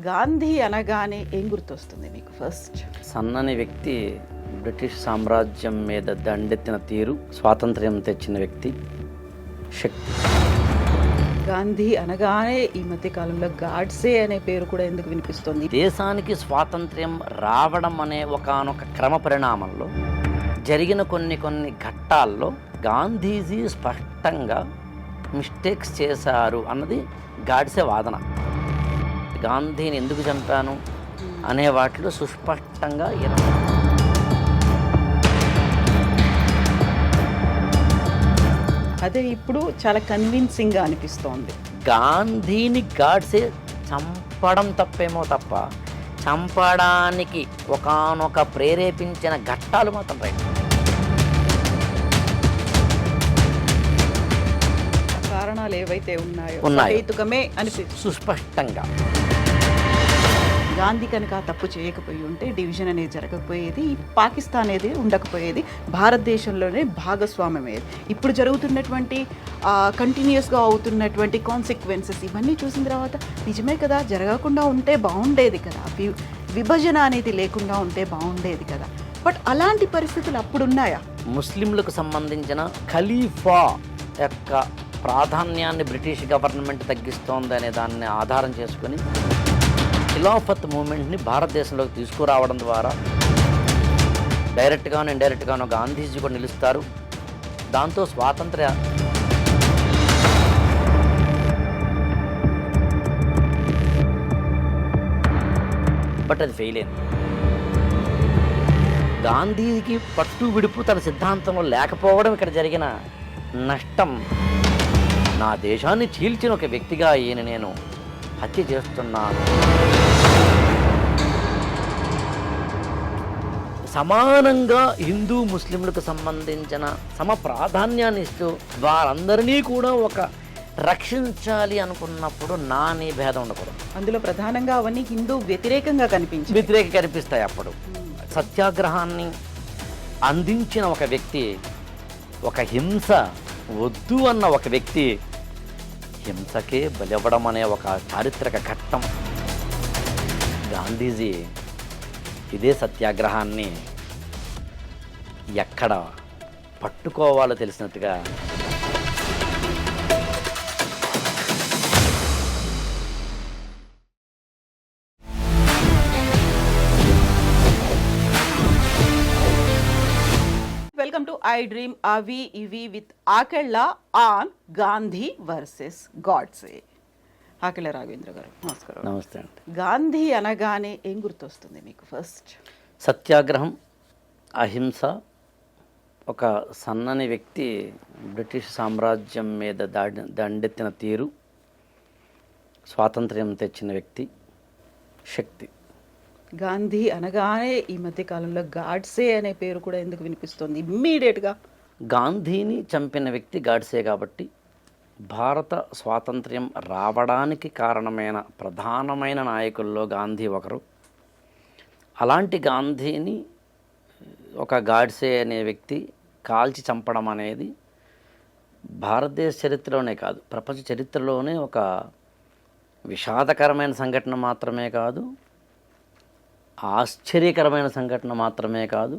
గాంధీ అనగానే ఏం గుర్తొస్తుంది మీకు ఫస్ట్? సన్నని వ్యక్తి, బ్రిటిష్ సామ్రాజ్యం మీద దండెత్తిన తీరు, స్వాతంత్ర్యం తెచ్చిన వ్యక్తి, శక్తి. గాంధీ అనగానే ఈ మధ్య కాలంలో గాడ్సే అనే పేరు కూడా ఎందుకు వినిపిస్తుంది? దేశానికి స్వాతంత్ర్యం రావడం అనే ఒకానొక క్రమ పరిణామంలో జరిగిన కొన్ని ఘట్టాల్లో గాంధీజీ స్పష్టంగా మిస్టేక్స్ చేశారు అన్నది గాడ్సే వాదన. గాంధీని ఎందుకు చంపాను అనే వాటిలో సుస్పష్టంగా అదే ఇప్పుడు చాలా కన్విన్సింగ్గా అనిపిస్తోంది. గాంధీని గాడ్సే చంపడం తప్పేమో తప్ప చంపడానికి ఒకానొక ప్రేరేపించిన ఘట్టాలు మాత్రం రైట్. కారణాలు ఏవైతే ఉన్నాయో హేతుకమే అనిపిస్తుంది సుస్పష్టంగా. గాంధీ కనుక తప్పు చేయకపోయి ఉంటే డివిజన్ అనేది జరగకపోయేది, పాకిస్తాన్ అనేది ఉండకపోయేది, భారతదేశంలోనే భాగస్వామ్యమయ్యేది. ఇప్పుడు జరుగుతున్నటువంటి కంటిన్యూస్గా అవుతున్నటువంటి కాన్సిక్వెన్సెస్ ఇవన్నీ చూసిన తర్వాత నిజమే కదా, జరగకుండా ఉంటే బాగుండేది కదా, విభజన అనేది లేకుండా ఉంటే బాగుండేది కదా. బట్ అలాంటి పరిస్థితులు అప్పుడున్నాయా? ముస్లింలకు సంబంధించిన ఖలీఫా యొక్క ప్రాధాన్యాన్ని బ్రిటిష్ గవర్నమెంట్ తగ్గిస్తోంది అనే దాన్ని ఆధారం చేసుకొని ఖిలాఫత్ మూమెంట్ని భారతదేశంలోకి తీసుకురావడం ద్వారా డైరెక్ట్గానో ఇండైరెక్ట్గానో గాంధీజీ కూడా నిలుస్తారు. దాంతో స్వాతంత్ర్య బట్ అది ఫెయిల్ అయింది. గాంధీకి పట్టు విడుపు తన సిద్ధాంతంలో లేకపోవడం ఇక్కడ జరిగిన నష్టం. నా దేశాన్ని చీల్చిన ఒక వ్యక్తిగా ఈయన నేను హత్య చేస్తున్నాను. సమానంగా హిందూ ముస్లింలకు సంబంధించిన సమ ప్రాధాన్యాన్ని ఇస్తూ వారందరినీ కూడా ఒక రక్షించాలి అనుకున్నప్పుడు నీ భేదం ఉండకూడదు. అందులో ప్రధానంగా అవన్నీ హిందూ వ్యతిరేకంగా కనిపిస్తాయి. అప్పుడు సత్యాగ్రహాన్ని అందించిన ఒక వ్యక్తి, ఒక హింస వద్దు అన్న ఒక వ్యక్తి హింసకే బలివ్వడం అనే ఒక చారిత్రక ఘట్టం. గాంధీజీ ఇదే సత్యాగ్రహాన్ని ఎక్కడ పట్టుకోవాలో తెలిసినట్టుగా వెల్కమ్ టు ఐ డ్రీమ్ అవి ఇవి with Akella on Gandhi versus Godse. Akella Raghavendra గారు నమస్కారం. నమస్తే అండి. గాంధీ అనగానే ఏం గుర్తొస్తుంది మీకు ఫస్ట్? సత్యాగ్రహం, అహింస, ఒక సన్నని వ్యక్తి, బ్రిటిష్ సామ్రాజ్యం మీద దండెత్తిన తీరు, స్వాతంత్ర్యం తెచ్చిన వ్యక్తి, శక్తి. గాంధీ అనగానే ఈ మధ్య కాలంలో గాడ్సే అనే పేరు కూడా ఎందుకు వినిపిస్తుంది ఇమ్మీడియట్గా? గాంధీని చంపిన వ్యక్తి గాడ్సే కాబట్టి భారత స్వాతంత్ర్యం రావడానికి కారణమైన ప్రధానమైన నాయకుల్లో గాంధీ ఒకరు. అలాంటి గాంధీని ఒక గాడ్సే అనే వ్యక్తి కాల్చి చంపడం అనేది భారతదేశ చరిత్రలోనే కాదు, ప్రపంచ చరిత్రలోనే ఒక విషాదకరమైన సంఘటన మాత్రమే కాదు, ఆశ్చర్యకరమైన సంఘటన మాత్రమే కాదు,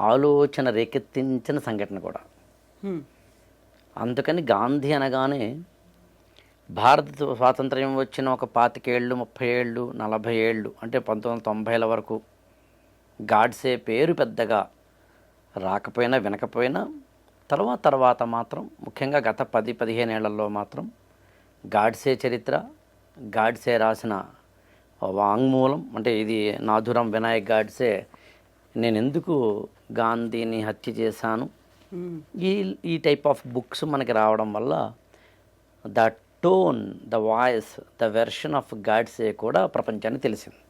ఆలోచన రేకెత్తించిన సంఘటన కూడా. అందుకని గాంధీ అనగానే భారత స్వాతంత్ర్యం వచ్చిన ఒక 25 ఏళ్ళు, 30 ఏళ్ళు, 40 ఏళ్ళు అంటే 1990ల వరకు గాడ్సే పేరు పెద్దగా రాకపోయినా వినకపోయినా తర్వాత మాత్రం ముఖ్యంగా గత 10-15 ఏళ్లలో మాత్రం గాడ్సే చరిత్ర, గాడ్సే రాసిన వాంగ్మూలం, అంటే ఇది నాథురాం వినాయక్ గాడ్సే నేను ఎందుకు గాంధీని హత్య చేశాను, ఈ టైప్ ఆఫ్ బుక్స్ మనకి రావడం వల్ల the tone, the voice, the version of Godse కూడా ప్రపంచానికి తెలిసింది.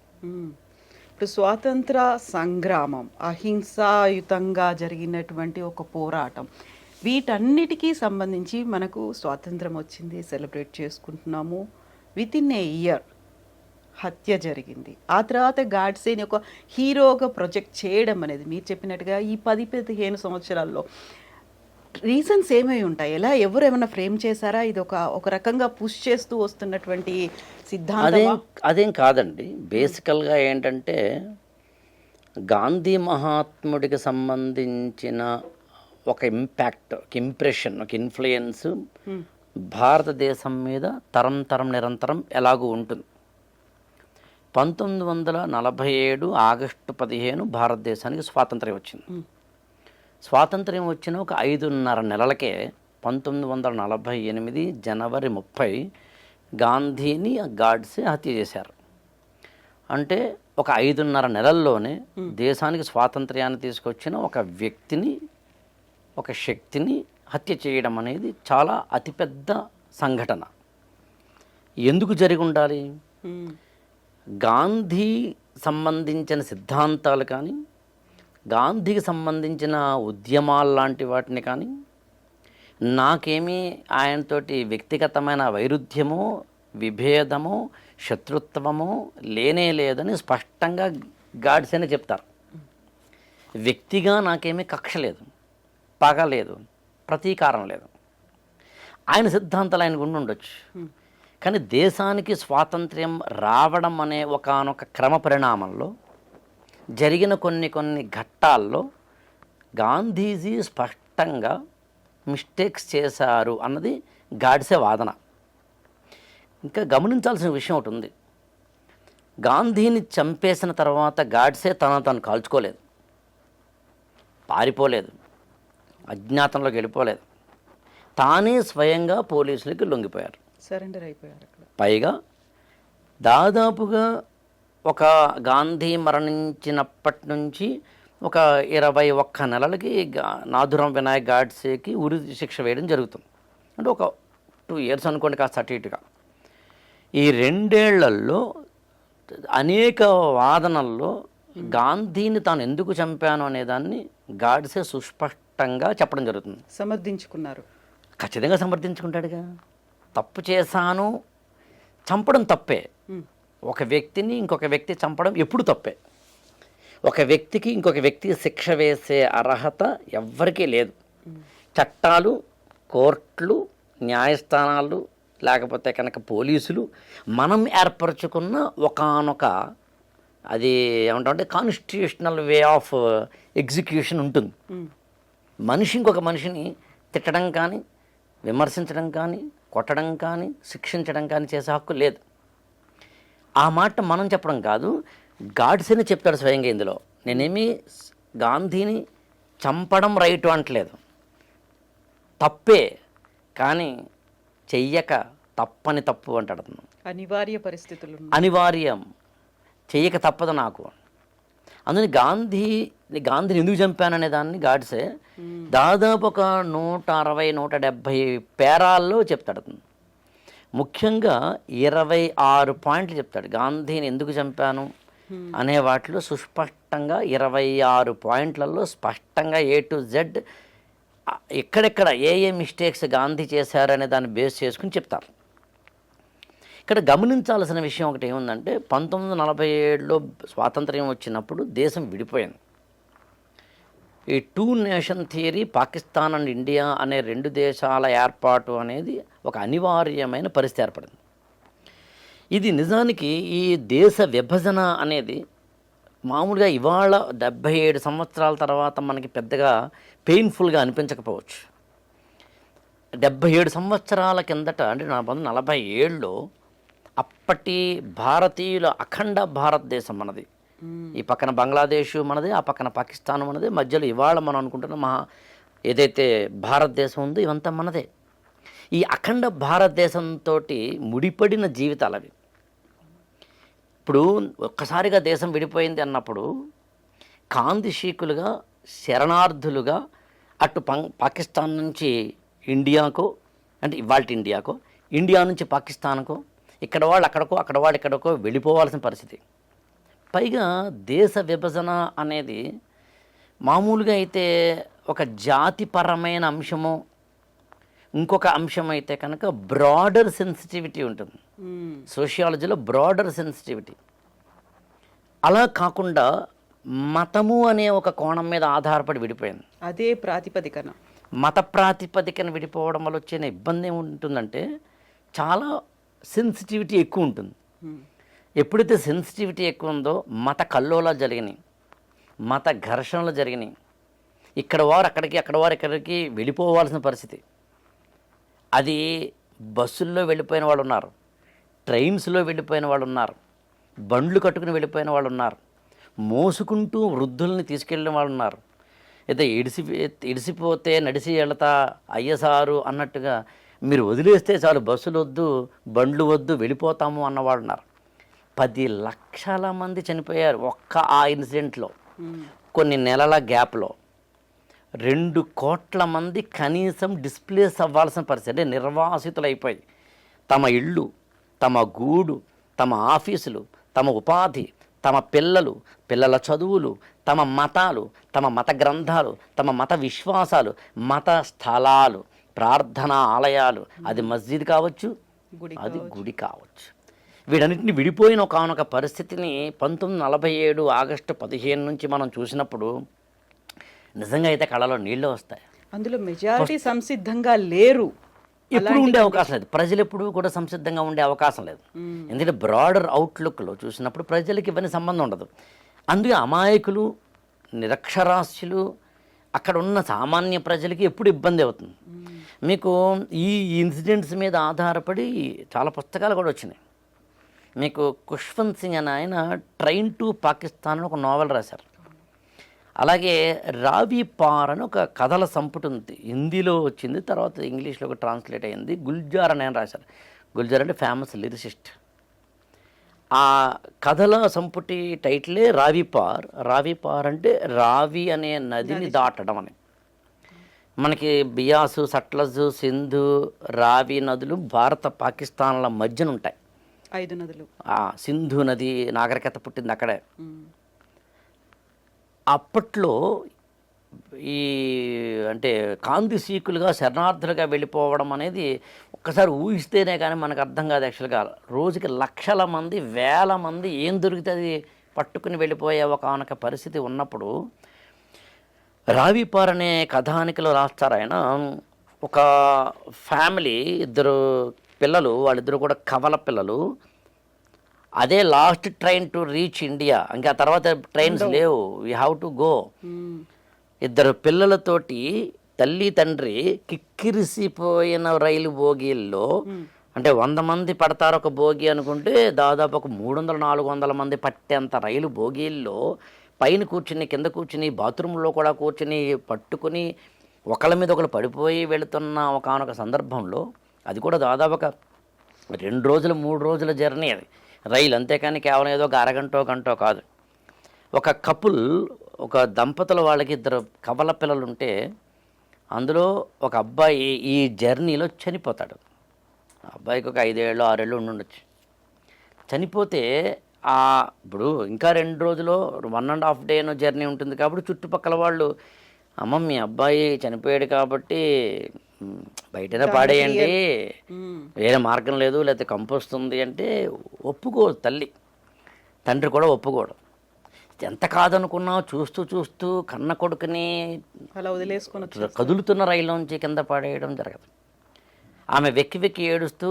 ఇప్పుడు స్వాతంత్ర సంగ్రామం, అహింసాయుతంగా జరిగినటువంటి ఒక పోరాటం, వీటన్నిటికీ సంబంధించి మనకు స్వాతంత్రం వచ్చింది, సెలబ్రేట్ చేసుకుంటున్నాము. విత్ ఇన్ ఏ ఇయర్ హత్య జరిగింది. ఆ తర్వాత గాడ్సేని ఒక హీరోగా ప్రొజెక్ట్ చేయడం అనేది మీరు చెప్పినట్టుగా ఈ 10-15 సంవత్సరాల్లో రీజన్స్ ఏమై ఉంటాయి? ఎవరు ఏమైనా ఫ్రేమ్ చేశారా? ఇది ఒక రకంగా పుష్ చేస్తూ వస్తున్నటువంటి సిద్ధాంతమా? అదేం కాదండి. బేసికల్గా ఏంటంటే గాంధీ మహాత్ముడికి సంబంధించిన ఒక ఇంపాక్ట్, ఒక ఇంప్రెషన్, ఒక ఇన్ఫ్లుయెన్స్ భారతదేశం మీద తరం నిరంతరం ఎలాగూ ఉంటుంది. 1947 ఆగస్టు 15 భారతదేశానికి స్వాతంత్ర్యం వచ్చింది. స్వాతంత్ర్యం వచ్చిన ఒక 5.5 నెలలకే 1948 జనవరి 30 గాంధీని గాడ్సే హత్య చేశారు. అంటే ఒక 5.5 నెలల్లోనే దేశానికి స్వాతంత్ర్యాన్ని తీసుకొచ్చిన ఒక వ్యక్తిని, ఒక శక్తిని హత్య చేయడం అనేది చాలా అతిపెద్ద సంఘటన. ఎందుకు జరిగి ఉండాలి? గాంధీ సంబంధించిన సిద్ధాంతాలు కానీ, గాంధీకి సంబంధించిన ఉద్యమాలు లాంటి వాటిని కానీ, నాకేమీ ఆయనతోటి వ్యక్తిగతమైన వైరుధ్యమో, విభేదమో, శత్రుత్వమో లేనే లేదని స్పష్టంగా గాడ్సేనే చెప్తారు. వ్యక్తిగా నాకేమీ కక్ష లేదు, పగ లేదు, ప్రతీకారం లేదు. ఆయన సిద్ధాంతాలు ఆయనకు ఉండొచ్చు, కానీ దేశానికి స్వాతంత్ర్యం రావడం అనే ఒకానొక క్రమ పరిణామంలో జరిగిన కొన్ని ఘట్టాల్లో గాంధీజీ స్పష్టంగా మిస్టేక్స్ చేశారు అన్నది గాడ్సే వాదన. ఇంకా గమనించాల్సిన విషయం ఒకటి ఉంది. గాంధీని చంపేసిన తర్వాత గాడ్సే తను కాల్చుకోలేదు, పారిపోలేదు, అజ్ఞాతంలోకి వెళ్ళిపోలేదు. తానే స్వయంగా పోలీసులకి లొంగిపోయారు, సరెండర్ అయిపోయారు. పైగా దాదాపుగా ఒక గాంధీ మరణించినప్పటి నుంచి ఒక 21 నెలలకి నాథురాం వినాయక్ గాడ్సేకి ఉరి శిక్ష వేయడం జరుగుతుంది. అంటే ఒక 2 years అనుకోండి, కాస్త అటు ఇటుగా. ఈ 2 ఏళ్లలో అనేక వాదనల్లో గాంధీని తాను ఎందుకు చంపాను అనేదాన్ని గాడ్సే సుస్పష్టంగా చెప్పడం జరుగుతుంది. సమర్థించుకున్నారు. ఖచ్చితంగా సమర్థించుకుంటాడుగా. తప్పు చేశాను, చంపడం తప్పే. ఒక వ్యక్తిని ఇంకొక వ్యక్తి చంపడం ఎప్పుడు తప్పే. ఒక వ్యక్తికి ఇంకొక వ్యక్తికి శిక్ష వేసే అర్హత ఎవ్వరికీ లేదు. చట్టాలు, కోర్టులు, న్యాయస్థానాలు, లేకపోతే కనుక పోలీసులు మనం ఏర్పరచుకున్న ఒకానొక అది ఏమంటామంటే కాన్స్టిట్యూషనల్ వే ఆఫ్ ఎగ్జిక్యూషన్ ఉంటుంది. మనిషి ఇంకొక మనిషిని తిట్టడం కానీ, విమర్శించడం కానీ, కొట్టడం కానీ, శిక్షించడం కానీ చేసే హక్కు లేదు. ఆ మాట మనం చెప్పడం కాదు, గాడ్సేనే చెప్తాడు స్వయంగా ఇందులో. నేనేమి గాంధీని చంపడం రైట్ అంటలేదు, తప్పే, కానీ చెయ్యక తప్పని తప్పు అంటాడు. అనివార్య పరిస్థితులు, అనివార్యం, చెయ్యక తప్పదు నాకు. అందుకని గాంధీని ఎందుకు చంపాననే దాన్ని గాడ్సే దాదాపు ఒక 160-170 పేరాల్లో చెప్తాడు. ముఖ్యంగా 26 పాయింట్లు చెప్తాడు గాంధీని ఎందుకు చంపాను అనే వాటిలో. సుస్పష్టంగా 26 పాయింట్లలో స్పష్టంగా A to Z ఎక్కడెక్కడ ఏ మిస్టేక్స్ గాంధీ చేశారనే దాన్ని బేస్ చేసుకుని చెప్తారు. ఇక్కడ గమనించాల్సిన విషయం ఒకటి ఏముందంటే 1947లో స్వాతంత్ర్యం వచ్చినప్పుడు దేశం విడిపోయింది. ఈ 2 nation theory, Pakistan and India అనే 2 దేశాల ఏర్పాటు అనేది ఒక అనివార్యమైన పరిస్థితి ఏర్పడింది. ఇది నిజానికి ఈ దేశ విభజన అనేది మామూలుగా ఇవాళ 77 సంవత్సరాల తర్వాత మనకి పెద్దగా పెయిన్ఫుల్గా అనిపించకపోవచ్చు. 77 సంవత్సరాల కిందట అంటే 1947లో అప్పటి భారతీయుల అఖండ భారతదేశం మనది. ఈ పక్కన బంగ్లాదేశ్ మనది, ఆ పక్కన పాకిస్తాన్ మనది, మధ్యలో ఇవాళ మనం అనుకుంటున్న ఏదైతే భారతదేశం ఉందో ఇవంతా మనదే. ఈ అఖండ భారతదేశంతో ముడిపడిన జీవితాలు అవి. ఇప్పుడు ఒక్కసారిగా దేశం విడిపోయింది అన్నప్పుడు కాందిశీకులుగా, శరణార్థులుగా అటు పాకిస్తాన్ నుంచి ఇండియాకో, అంటే ఇవాళ ఇండియాకో, ఇండియా నుంచి పాకిస్తాన్కో, ఇక్కడ వాళ్ళు అక్కడికో, అక్కడ వాళ్ళు ఇక్కడికో వెళ్ళిపోవాల్సిన పరిస్థితి. పైగా దేశ విభజన అనేది మామూలుగా అయితే ఒక జాతిపరమైన అంశము, ఇంకొక అంశం అయితే కనుక బ్రాడర్ సెన్సిటివిటీ ఉంటుంది. సోషియాలజీలో బ్రాడర్ సెన్సిటివిటీ. అలా కాకుండా మతము అనే ఒక కోణం మీద ఆధారపడి విడిపోయింది. అదే ప్రాతిపదికన మత ప్రాతిపదికన విడిపోవడం వల్ల వచ్చే ఇబ్బంది ఏముంటుందంటే చాలా సెన్సిటివిటీ ఎక్కువ ఉంటుంది. ఎప్పుడైతే సెన్సిటివిటీ ఎక్కువ ఉందో మత కల్లోలాలు జరిగినాయి, మత ఘర్షణలు జరిగినాయి, ఇక్కడ వారు అక్కడికి, అక్కడ వారు ఇక్కడికి వెళ్ళిపోవాల్సిన పరిస్థితి. అది బస్సుల్లో వెళ్ళిపోయిన వాళ్ళు ఉన్నారు, ట్రైన్స్లో వెళ్ళిపోయిన వాళ్ళు ఉన్నారు, బండ్లు కట్టుకుని వెళ్ళిపోయిన వాళ్ళు ఉన్నారు, మోసుకుంటూ వృద్ధుల్ని తీసుకెళ్ళిన వాళ్ళు ఉన్నారు. అయితే ఇడిసిపోతే నడిసి వెళతా అయ్యసారు అన్నట్టుగా మీరు వదిలేస్తే చాలు, బస్సులు వద్దు, బండ్లు వద్దు, వెళ్ళిపోతాము అన్నవాళ్ళు ఉన్నారు. 10 లక్షల మంది చనిపోయారు ఒక్క ఆ ఇన్సిడెంట్లో. కొన్ని నెలల గ్యాప్లో 2 కోట్ల మంది కనీసం డిస్ప్లేస్ అవ్వాల్సిన పరిస్థితి, అంటే నిర్వాసితులైపోయి తమ ఇళ్ళు, తమ గూడు, తమ ఆఫీసులు, తమ ఉపాధి, తమ పిల్లల చదువులు, తమ మతాలు, తమ మత గ్రంథాలు, తమ మత విశ్వాసాలు, మత స్థలాలు, ప్రార్థనా ఆలయాలు, అది మస్జిద్ కావచ్చు, అది గుడి కావచ్చు, వీటన్నిటిని విడిపోయిన ఒకనొక పరిస్థితిని 1947 ఆగస్టు 15 నుంచి మనం చూసినప్పుడు నిజంగా అయితే కళ్ళలో నీళ్ళు వస్తాయి. అందులో మెజారిటీ సంసిద్ధంగా లేరు, ఎప్పుడు ఉండే అవకాశం లేదు, ప్రజలు ఎప్పుడు కూడా సంసిద్ధంగా ఉండే అవకాశం లేదు. ఎందుకంటే బ్రాడర్ అవుట్లుక్లో చూసినప్పుడు ప్రజలకి ఇవన్నీ సంబంధం ఉండదు. అందుకే అమాయకులు, నిరక్షరాస్యులు, అక్కడ ఉన్న సామాన్య ప్రజలకి ఎప్పుడు ఇబ్బంది అవుతుంది. మీకు ఈ ఇన్సిడెంట్స్ మీద ఆధారపడి చాలా పుస్తకాలు కూడా వచ్చినాయి. మీకు ఖుష్వంత్ సింగ్ అని ఆయన ట్రైన్ టు పాకిస్తాన్ అని ఒక నావెల్ రాశారు. అలాగే రావి పార్ అని ఒక కథల సంపుటి ఉంది, హిందీలో వచ్చింది, తర్వాత ఇంగ్లీష్లోకి ట్రాన్స్లేట్ అయ్యింది. గుల్జార్ అని ఆయన రాశారు. గుల్జార్ అంటే ఫేమస్ లిరిసిస్ట్. ఆ కథల సంపుటి టైటిలే రావి పార్. రావి పార్ అంటే రావి అనే నదిని దాటడం అని. మనకి బియాసు, సట్లజు, సింధు, రావి నదులు భారత పాకిస్తాన్ల మధ్యన ఉంటాయి. 5 నదులు. సింధు నది నాగరికత పుట్టింది అక్కడే. అప్పట్లో ఈ అంటే కాంతి సీకులుగా శరణార్థులుగా వెళ్ళిపోవడం అనేది ఒక్కసారి ఊహిస్తేనే కానీ మనకు అర్థం కాదు. యాక్చువల్గా రోజుకి లక్షల మంది, వేల మంది ఏం దొరికితే అది పట్టుకుని వెళ్ళిపోయే ఒకనొక పరిస్థితి ఉన్నప్పుడు రావిపార్ అనే కథానికలో రాస్తారు ఆయన. ఒక ఫ్యామిలీ, 2 పిల్లలు, వాళ్ళిద్దరు కూడా కవల పిల్లలు. అదే last train to reach India, ఇంకా తర్వాత ట్రైన్స్ లేవు, వీ హ్యావ్ టు గో. 2 పిల్లలతోటి తల్లి తండ్రి కిక్కిరిసిపోయిన రైలు బోగీల్లో, అంటే 100 మంది పడతారు ఒక బోగి అనుకుంటే దాదాపు ఒక 300-400 మంది పట్టేంత రైలు బోగీల్లో పైన కూర్చుని, కింద కూర్చుని, బాత్రూంలో కూడా కూర్చుని పట్టుకుని ఒకళ్ళ మీద ఒకళ్ళు పడిపోయి వెళుతున్న ఒకనొక సందర్భంలో, అది కూడా దాదాపు ఒక 2 రోజులు 3 రోజుల జర్నీ అది రైలు, అంతేకాని కేవలం ఏదో ఒక అరగంటో గంటో కాదు. ఒక కపుల్, ఒక దంపతుల వాళ్ళకి 2 కవల పిల్లలు ఉంటే అందులో ఒక అబ్బాయి ఈ జర్నీలో చనిపోతాడు. ఆ అబ్బాయికి ఒక 5 ఏళ్ళు 6 ఏళ్ళు ఉండుండొచ్చు. చనిపోతే ఇప్పుడు ఇంకా 2 రోజులు 1.5 డేనో జర్నీ ఉంటుంది కాబట్టి చుట్టుపక్కల వాళ్ళు, అమ్మ మీ అబ్బాయి చనిపోయాడు కాబట్టి బయటనే పాడేయండి, వేరే మార్గం లేదు, లేకపోతే కంపు వస్తుంది అంటే ఒప్పుకోదు తల్లి. తండ్రి కూడా ఒప్పుకోడు. ఎంత కాదనుకున్నా చూస్తూ చూస్తూ కన్న కొడుకుని అలా వదిలేసుకుని కదులుతున్న రైల్లోంచి కింద పడేయడం జరగదు. ఆమె వెక్కి వెక్కి ఏడుస్తూ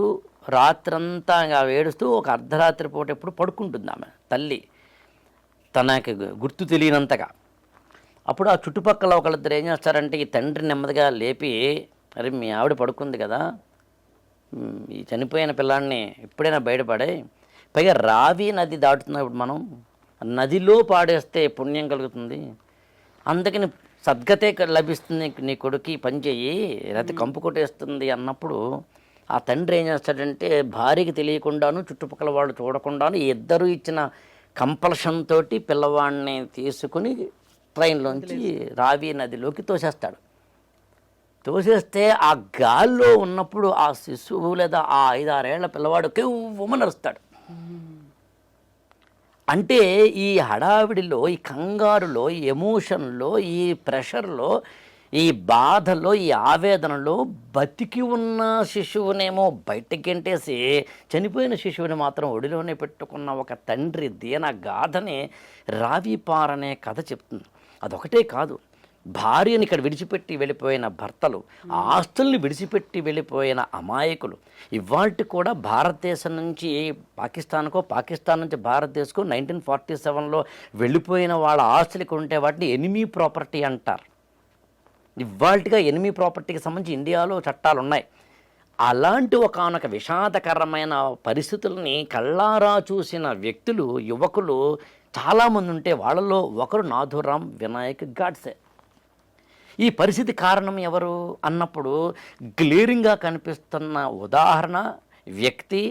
రాత్రంతా ఏడుస్తూ ఒక అర్ధరాత్రి పూట ఎప్పుడు పడుకుంటుంది ఆమె తల్లి, తనకి గుర్తు తెలియనంతగా. అప్పుడు ఆ చుట్టుపక్కల ఒకళ్ళిద్దరు ఏం చేస్తారంటే ఈ తండ్రి నెమ్మదిగా లేపి, అరే మీ ఆవిడ పడుకుంది కదా, ఈ చనిపోయిన పిల్లాడిని ఎప్పుడైనా బయటపడే, పైగా రావి నది దాటుతున్నప్పుడు మనం నదిలో పాడేస్తే పుణ్యం కలుగుతుంది, అందుకని సద్గతే లభిస్తుంది నీ కొడుకు, పని చెయ్యి, లేకపోతే కంపు కొట్టేస్తుంది అన్నప్పుడు ఆ తండ్రి ఏం చేస్తాడంటే భార్యకి తెలియకుండాను, చుట్టుపక్కల వాళ్ళు చూడకుండాను, ఇద్దరు ఇచ్చిన కంపల్షన్ తోటి పిల్లవాడిని తీసుకుని ట్రైన్లోంచి రావి నదిలోకి తోసేస్తాడు. తోసేస్తే ఆ గాల్లో ఉన్నప్పుడు ఆ శిశువు లేదా ఆ 5-6 ఏళ్ల పిల్లవాడు కెవ్వుమని అరుస్తాడు. అంటే ఈ హడావిడిలో, ఈ కంగారులో, ఈ ఎమోషన్లో, ఈ ప్రెషర్లో, ఈ బాధలో, ఈ ఆవేదనలో బతికి ఉన్న శిశువునేమో బయటకి గెంటేసి చనిపోయిన శిశువుని మాత్రం ఒడిలోనే పెట్టుకున్న ఒక తండ్రి దీన గాథని రావి పార్ అనే కథ చెప్తుంది. అదొకటే కాదు, భార్యని ఇక్కడ విడిచిపెట్టి వెళ్ళిపోయిన భర్తలు, ఆస్తుల్ని విడిచిపెట్టి వెళ్ళిపోయిన అమాయకులు ఇవాళ కూడా భారతదేశం నుంచి పాకిస్తాన్కో, పాకిస్తాన్ నుంచి భారతదేశంకో 1947లో వెళ్ళిపోయిన వాళ్ళ ఆస్తులకు ఉంటే వాటిని ఎనిమీ ప్రాపర్టీ అంటారు. ఇవాళగా ఎనిమీ ప్రాపర్టీకి సంబంధించి ఇండియాలో చట్టాలు ఉన్నాయి. అలాంటి ఒకానొక విషాదకరమైన పరిస్థితుల్ని కళ్ళారా చూసిన వ్యక్తులు, యువకులు చాలామంది ఉంటే వాళ్ళలో ఒకరు నాథూరామ్ వినాయక్ గాడ్సే. ఈ పరిస్థితి కారణం ఎవరు అన్నప్పుడు గ్లేరింగ్గా కనిపిస్తున్న ఉదాహరణ, వ్యక్తి,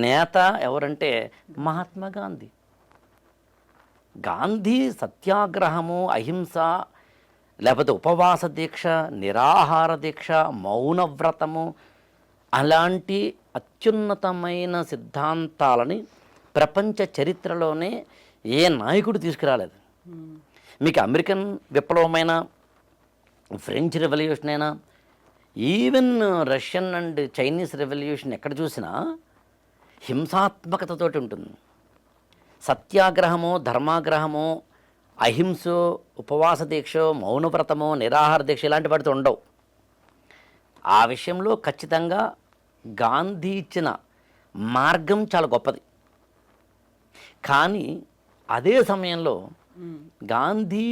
నేత ఎవరంటే మహాత్మా గాంధీ. గాంధీ సత్యాగ్రహము, అహింస, లేకపోతే ఉపవాస దీక్ష, నిరాహార దీక్ష, మౌనవ్రతము అలాంటి అత్యున్నతమైన సిద్ధాంతాలని ప్రపంచ చరిత్రలోనే ఏ నాయకుడు తీసుకురాలేదు. మీకు అమెరికన్ విప్లవమైన, ఫ్రెంచ్ రెవల్యూషన్ అయినా, even Russian and Chinese revolution ఎక్కడ చూసినా హింసాత్మకతతోటి ఉంటుంది. సత్యాగ్రహము, ధర్మాగ్రహము, అహింస, ఉపవాస దీక్ష, మౌనవ్రతము, నిరాహార దీక్ష ఇలాంటి వాటితో ఉండవు. ఆ విషయంలో ఖచ్చితంగా గాంధీ ఇచ్చిన మార్గం చాలా గొప్పది. కానీ అదే సమయంలో గాంధీ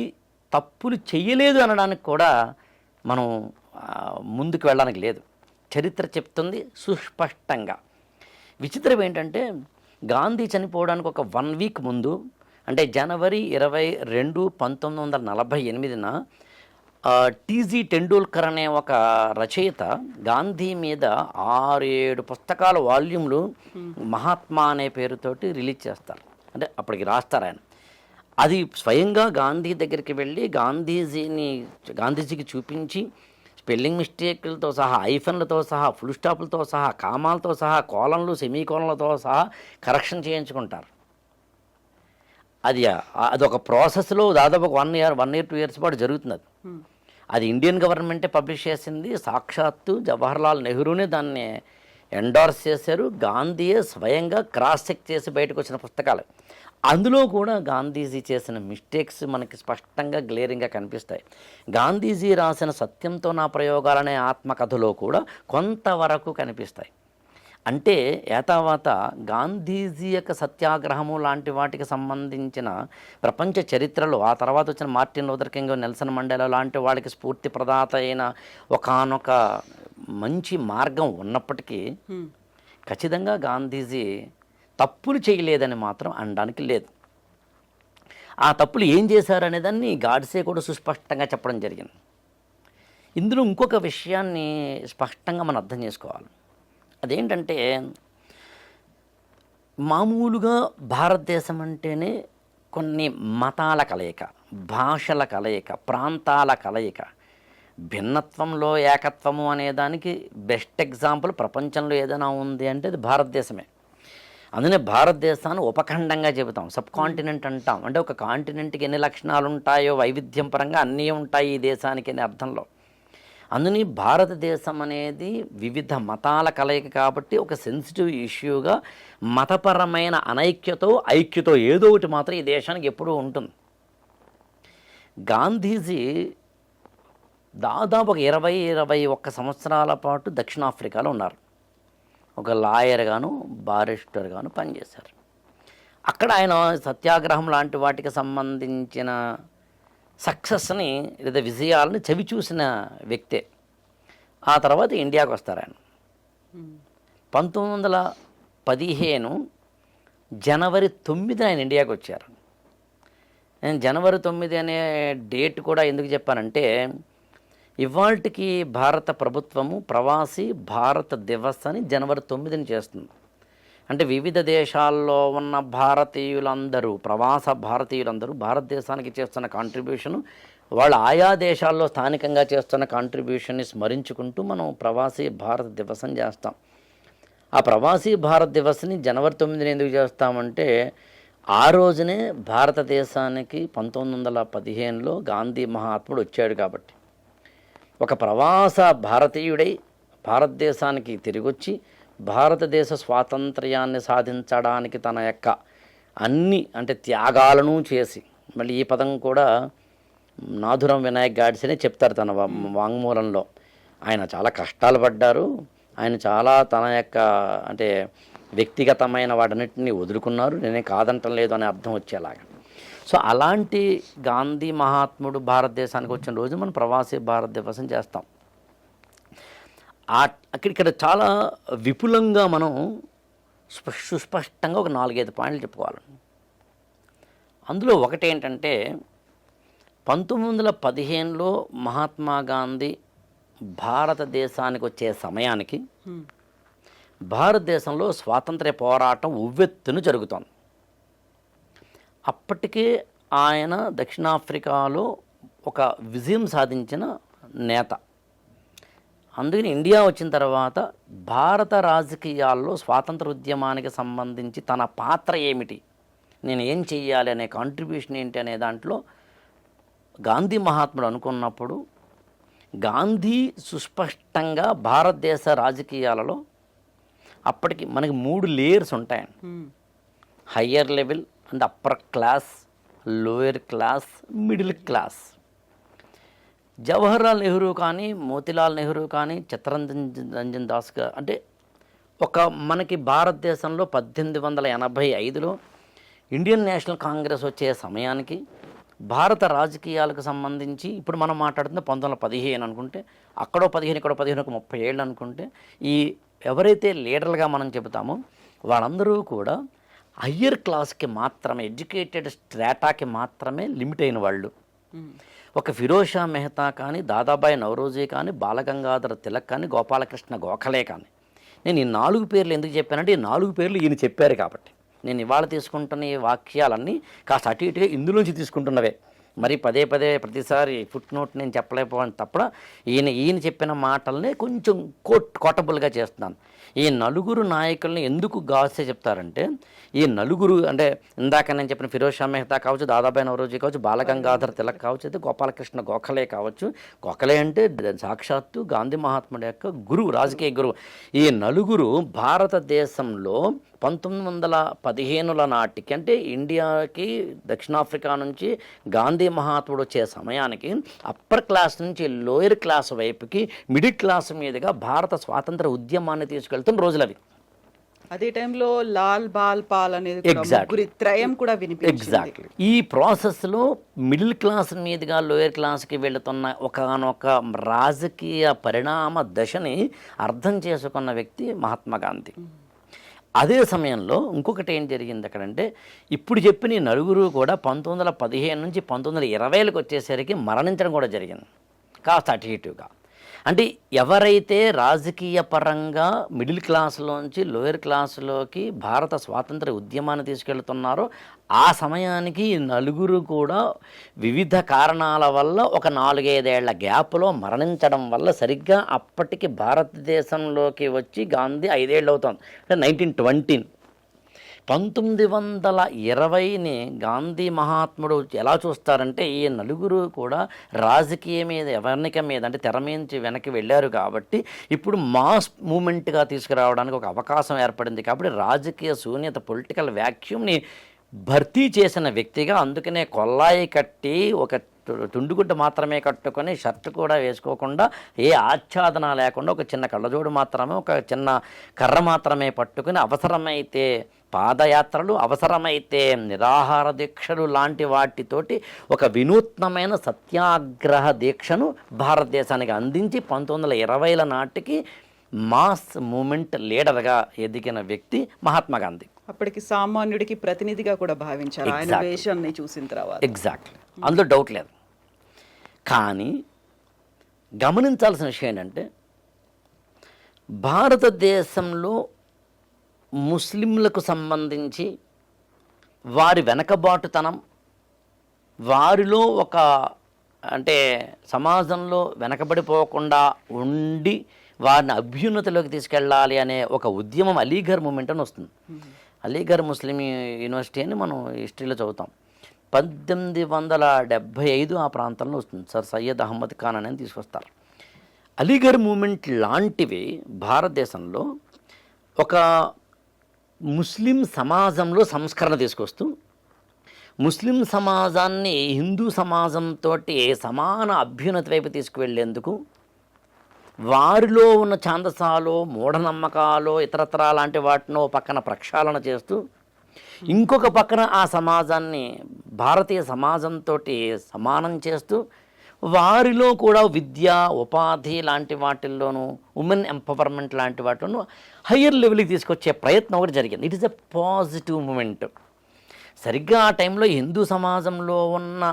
తప్పులు చెయ్యలేదు అనడానికి కూడా మనం ముందుకు వెళ్ళడానికి లేదు. చరిత్ర చెప్తుంది సుస్పష్టంగా. విచిత్రం ఏంటంటే గాంధీ చనిపోవడానికి ఒక 1 వీక్ ముందు, అంటే జనవరి 22, 1948న టీజీ టెండూల్కర్ అనే ఒక రచయిత గాంధీ మీద 6-7 పుస్తకాల వాల్యూమ్లు మహాత్మా అనే పేరుతోటి రిలీజ్ చేస్తారు. అంటే అప్పటికి రాస్తారు ఆయన. అది స్వయంగా గాంధీ దగ్గరికి వెళ్ళి గాంధీజీకి చూపించి స్పెల్లింగ్ మిస్టేక్లతో సహా, ఐఫన్లతో సహా, ఫుల్ స్టాప్లతో సహా, కామాలతో సహా, కోలన్లు, సెమీకోలన్లతో సహా కరెక్షన్ చేయించుకుంటారు. అదొక ప్రాసెస్లో దాదాపు 1 year 2 years పాటు జరుగుతుంది. అది ఇండియన్ గవర్నమెంటే పబ్లిష్ చేసింది. సాక్షాత్తు జవహర్లాల్ నెహ్రూనే దాన్ని ఎండార్స్ చేశారు. గాంధీయే స్వయంగా క్రాస్ చెక్ చేసి బయటకు వచ్చిన పుస్తకాలు. అందులో కూడా గాంధీజీ చేసిన మిస్టేక్స్ మనకి స్పష్టంగా గ్లేరింగ్గా కనిపిస్తాయి. గాంధీజీ రాసిన సత్యంతో నా ప్రయోగాలనే ఆత్మకథలో కూడా కొంతవరకు కనిపిస్తాయి. అంటే ఏతావాత గాంధీజీ యొక్క సత్యాగ్రహము లాంటి వాటికి సంబంధించిన ప్రపంచ చరిత్రలో ఆ తర్వాత వచ్చిన Martin Luther king, Nelson Mandela లాంటి వాళ్ళకి స్ఫూర్తి ప్రదాత అయిన ఒకానొక మంచి మార్గం ఉన్నప్పటికీ ఖచ్చితంగా గాంధీజీ తప్పులు చేయలేదని మాత్రం అనడానికి లేదు. ఆ తప్పులు ఏం చేశారనే దాన్ని గాడ్సే కూడా సుస్పష్టంగా చెప్పడం జరిగింది. ఇందులో ఇంకొక విషయాన్ని స్పష్టంగా మనం అర్థం చేసుకోవాలి. అదేంటంటే మామూలుగా భారతదేశం అంటేనే కొన్ని మతాల కలయిక, భాషల కలయిక, ప్రాంతాల కలయిక, భిన్నత్వంలో ఏకత్వము అనే దానికి బెస్ట్ ఎగ్జాంపుల్ ప్రపంచంలో ఏదైనా ఉంది అంటే అది భారతదేశమే. అందుకనే భారతదేశాన్ని ఉపఖండంగా చెబుతాం, సబ్ కాంటినెంట్ అంటాం. అంటే ఒక కాంటినెంట్కి ఎన్ని లక్షణాలు ఉంటాయో వైవిధ్యం పరంగా అన్నీ ఉంటాయి ఈ దేశానికి అనే అర్థంలో. అందుని భారతదేశం అనేది వివిధ మతాల కలయిక కాబట్టి ఒక సెన్సిటివ్ ఇష్యూగా మతపరమైన అనైక్యతో ఐక్యతో ఏదో ఒకటి మాత్రం ఈ దేశానికి ఎప్పుడూ ఉంటుంది. గాంధీజీ దాదాపు ఒక 20-21 సంవత్సరాల పాటు దక్షిణాఫ్రికాలో ఉన్నారు. ఒక లాయర్గాను, బారిస్టర్గాను పనిచేశారు. అక్కడ ఆయన సత్యాగ్రహం లాంటి వాటికి సంబంధించిన సక్సెస్ని లేదా విజయాలను చవి చూసిన వ్యక్తే. ఆ తర్వాత ఇండియాకు వస్తారు ఆయన. 1915 జనవరి 9 ఆయన ఇండియాకు వచ్చారు. నేను జనవరి 9 అనే డేట్ కూడా ఎందుకు చెప్పానంటే ఇవాళకి భారత ప్రభుత్వము ప్రవాసీ భారత దివస్ అని జనవరి 9ని చేస్తుంది. అంటే వివిధ దేశాల్లో ఉన్న భారతీయులందరూ, ప్రవాస భారతీయులందరూ భారతదేశానికి చేస్తున్న కాంట్రిబ్యూషను, వాళ్ళు ఆయా దేశాల్లో స్థానికంగా చేస్తున్న కాంట్రిబ్యూషన్ని స్మరించుకుంటూ మనం ప్రవాసీ భారత దివస్ అని చేస్తాం. ఆ ప్రవాసీ భారత దివస్ని జనవరి 9ని ఎందుకు చేస్తామంటే ఆ రోజునే భారతదేశానికి 1915లో గాంధీ మహాత్ముడు వచ్చాడు కాబట్టి. ఒక ప్రవాస భారతీయుడై భారతదేశానికి తిరిగొచ్చి భారతదేశ స్వాతంత్ర్యాన్ని సాధించడానికి తన యొక్క అన్ని అంటే త్యాగాలను చేసి, మళ్ళీ ఈ పదం కూడా నాథురాం వినాయక్ గాడ్సేనే చెప్తారు తన వాంగ్మూలంలో. ఆయన చాలా కష్టాలు పడ్డారు, ఆయన చాలా తన యొక్క అంటే వ్యక్తిగతమైన వాటన్నిటిని వదులుకున్నారు, నేనే కాదంటం లేదు అనే అర్థం వచ్చేలాగా. సో అలాంటి గాంధీ మహాత్ముడు భారతదేశానికి వచ్చిన రోజు మనం ప్రవాసీ భారత దివసం చేస్తాం. ఇక్కడ చాలా విపులంగా మనం సుస్పష్టంగా ఒక 4-5 పాయింట్లు చెప్పుకోవాలి. అందులో ఒకటి ఏంటంటే 1915లో మహాత్మా గాంధీ భారతదేశానికి వచ్చే సమయానికి భారతదేశంలో స్వాతంత్ర్య పోరాటం ఉవ్వెత్తున జరుగుతోంది. అప్పటికే ఆయన దక్షిణాఫ్రికాలో ఒక విజయం సాధించిన నేత. అందుకని ఇండియా వచ్చిన తర్వాత భారత రాజకీయాల్లో స్వాతంత్ర ఉద్యమానికి సంబంధించి తన పాత్ర ఏమిటి, నేను ఏం చెయ్యాలి అనే కాంట్రిబ్యూషన్ ఏంటి అనే దాంట్లో గాంధీ మహాత్ముడు అనుకున్నప్పుడు గాంధీ సుస్పష్టంగా భారతదేశ రాజకీయాలలో అప్పటికి మనకి 3 లేయర్స్ ఉంటాయండి. Higher level and upper class, lower class, middle class. Jawaharlal Nehru కానీ, మోతీలాల్ నెహ్రూ కానీ, చిత్తరంజన్ దాస్ అంటే ఒక మనకి భారతదేశంలో 1885లో ఇండియన్ నేషనల్ కాంగ్రెస్ వచ్చే సమయానికి భారత రాజకీయాలకు సంబంధించి ఇప్పుడు మనం మాట్లాడుతున్న 1915 అనుకుంటే, అక్కడో 15 ఇక్కడో 15 ఒక 30 ఏళ్ళు అనుకుంటే, ఈ ఎవరైతే లీడర్లుగా మనం చెబుతామో వాళ్ళందరూ కూడా హయ్యర్ క్లాస్కి మాత్రమే, ఎడ్యుకేటెడ్ స్ట్రాటాకి మాత్రమే లిమిట్ అయిన వాళ్ళు. ఒక ఫిరోజ్ షా మెహతా కానీ, దాదాబాయి నౌరోజీ కానీ, బాలగంగాధర తిలక్ కానీ, గోపాలకృష్ణ గోఖలే కానీ. నేను ఈ 4 పేర్లు ఎందుకు చెప్పానంటే ఈ 4 పేర్లు ఈయన చెప్పారు కాబట్టి. నేను ఇవాళ తీసుకుంటున్న ఈ వాక్యాలన్నీ కాస్త అటు ఇటుగా ఇందులోంచి తీసుకుంటున్నవే. మరి పదే ప్రతిసారి ఫుట్ నోట్ నేను చెప్పలేకపోవడం తప్ప ఈయన చెప్పిన మాటల్ని కొంచెం కోటబుల్గా చేస్తున్నాను. ఈ 4 నాయకుల్ని ఎందుకు గాసే చెప్తారంటే, ఈ 4 అంటే ఇందాక నేను చెప్పిన ఫిరోజ్ షా మెహతా కావచ్చు, దాదాబాయి నౌరోజీ కావచ్చు, బాలగంగాధర తిలక్ కావచ్చు, అయితే గోపాలకృష్ణ గోఖలే కావచ్చు. గోఖలే అంటే సాక్షాత్తు గాంధీ మహాత్ముడి యొక్క గురువు, రాజకీయ గురువు. ఈ 4 భారతదేశంలో 1915 నాటికి అంటే ఇండియాకి దక్షిణాఫ్రికా నుంచి గాంధీ మహాత్ముడు వచ్చే సమయానికి అప్పర్ క్లాస్ నుంచి లోయర్ క్లాస్ వైపుకి, మిడిల్ క్లాస్ మీదుగా భారత స్వాతంత్ర ఉద్యమాన్ని తీసుకెళ్తున్న రోజులు అవి. అదే టైంలో లాల్ బాల్ పాల్ అనేది ముగ్గురి త్రయం కూడా వినిపించింది. ఎగ్జాక్ట్లీ. ఈ ప్రాసెస్లో మిడిల్ క్లాస్ మీదుగా లోయర్ క్లాస్కి వెళుతున్న ఒకనొక రాజకీయ పరిణామ దశని అర్థం చేసుకున్న వ్యక్తి మహాత్మా గాంధీ. అదే సమయంలో ఇంకొకటి ఏం జరిగింది అక్కడంటే, ఇప్పుడు చెప్పిన ఈ 4 కూడా 1915 నుంచి 1920లకు వచ్చేసరికి మరణించడం కూడా జరిగింది, కాస్త అటు ఇటుగా. అంటే ఎవరైతే రాజకీయ పరంగా మిడిల్ క్లాస్లోంచి లోయర్ క్లాసులోకి భారత స్వాతంత్ర ఉద్యమాన్ని తీసుకెళ్తున్నారో ఆ సమయానికి 4 కూడా వివిధ కారణాల వల్ల ఒక 4-5 ఏళ్ల గ్యాప్లో మరణించడం వల్ల సరిగ్గా అప్పటికి భారతదేశంలోకి వచ్చి గాంధీ 5 ఏళ్ళు అవుతుంది, అంటే 1920. 1920ని గాంధీ మహాత్ముడు ఎలా చూస్తారంటే, ఈ 4 కూడా రాజకీయ మీద, ఎవర్నిక మీద అంటే తెర మించి వెనక్కి వెళ్ళారు కాబట్టి ఇప్పుడు మాస్ మూమెంట్గా తీసుకురావడానికి ఒక అవకాశం ఏర్పడింది. కాబట్టి రాజకీయ శూన్యత, పొలిటికల్ వ్యాక్యూమ్ని భర్తీ చేసిన వ్యక్తిగా, అందుకనే కొల్లాయి కట్టి ఒక తుండుగుడ్డ మాత్రమే కట్టుకొని షర్ట్ కూడా వేసుకోకుండా, ఏ ఆచ్ఛాదన లేకుండా, ఒక చిన్న కళ్ళజోడు మాత్రమే, ఒక చిన్న కర్ర మాత్రమే పట్టుకుని అవసరమైతే పాదయాత్రలు, అవసరమైతే నిరాహార దీక్షలు లాంటి వాటితోటి ఒక వినూత్నమైన సత్యాగ్రహ దీక్షను భారతదేశానికి అందించి 1920ల నాటికి మాస్ మూమెంట్ లీడర్గా ఎదిగిన వ్యక్తి మహాత్మా గాంధీ. అప్పటికి సామాన్యుడికి ప్రతినిధిగా కూడా భావించారు ఆయన వేషాన్ని చూసిన తర్వాత. ఎగ్జాక్ట్లీ, అందులో డౌట్ లేదు. కానీ గమనించాల్సిన విషయం ఏంటంటే, భారతదేశంలో ముస్లింలకు సంబంధించి వారి వెనకబాటుతనం, వారిలో ఒక అంటే సమాజంలో వెనకబడిపోకుండా ఉండి వారిని అభ్యున్నతిలోకి తీసుకెళ్ళాలి అనే ఒక ఉద్యమం అలీఘర్ మూమెంట్ అని వస్తుంది. అలీఘర్ ముస్లిం యూనివర్సిటీ అని మనం హిస్టరీలో చదువుతాం. 1875 ఆ ప్రాంతంలో వస్తుంది. సర్ సయ్యద్ అహ్మద్ ఖాన్ అని తీసుకొస్తారు. అలీఘర్ మూమెంట్ లాంటివి భారతదేశంలో ఒక ముస్లిం సమాజంలో సంస్కరణ తీసుకొస్తూ ముస్లిం సమాజాన్ని హిందూ సమాజంతో సమాన అభ్యున్నతి వైపు తీసుకువెళ్ళేందుకు వారిలో ఉన్న ఛాందసాలు, మూఢనమ్మకాలు, ఇతరత్రా లాంటి వాటినో పక్కన ప్రక్షాళన చేస్తూ ఇంకొక పక్కన ఆ సమాజాన్ని భారతీయ సమాజంతో సమానం చేస్తూ వారిలో కూడా విద్య, ఉపాధి లాంటి వాటిల్లోనూ, ఉమెన్ ఎంపవర్మెంట్ లాంటి వాటిలోనూ హయ్యర్ లెవెల్కి తీసుకొచ్చే ప్రయత్నం ఒకటి జరిగింది. It is a positive moment. సరిగ్గా ఆ టైంలో హిందూ సమాజంలో ఉన్న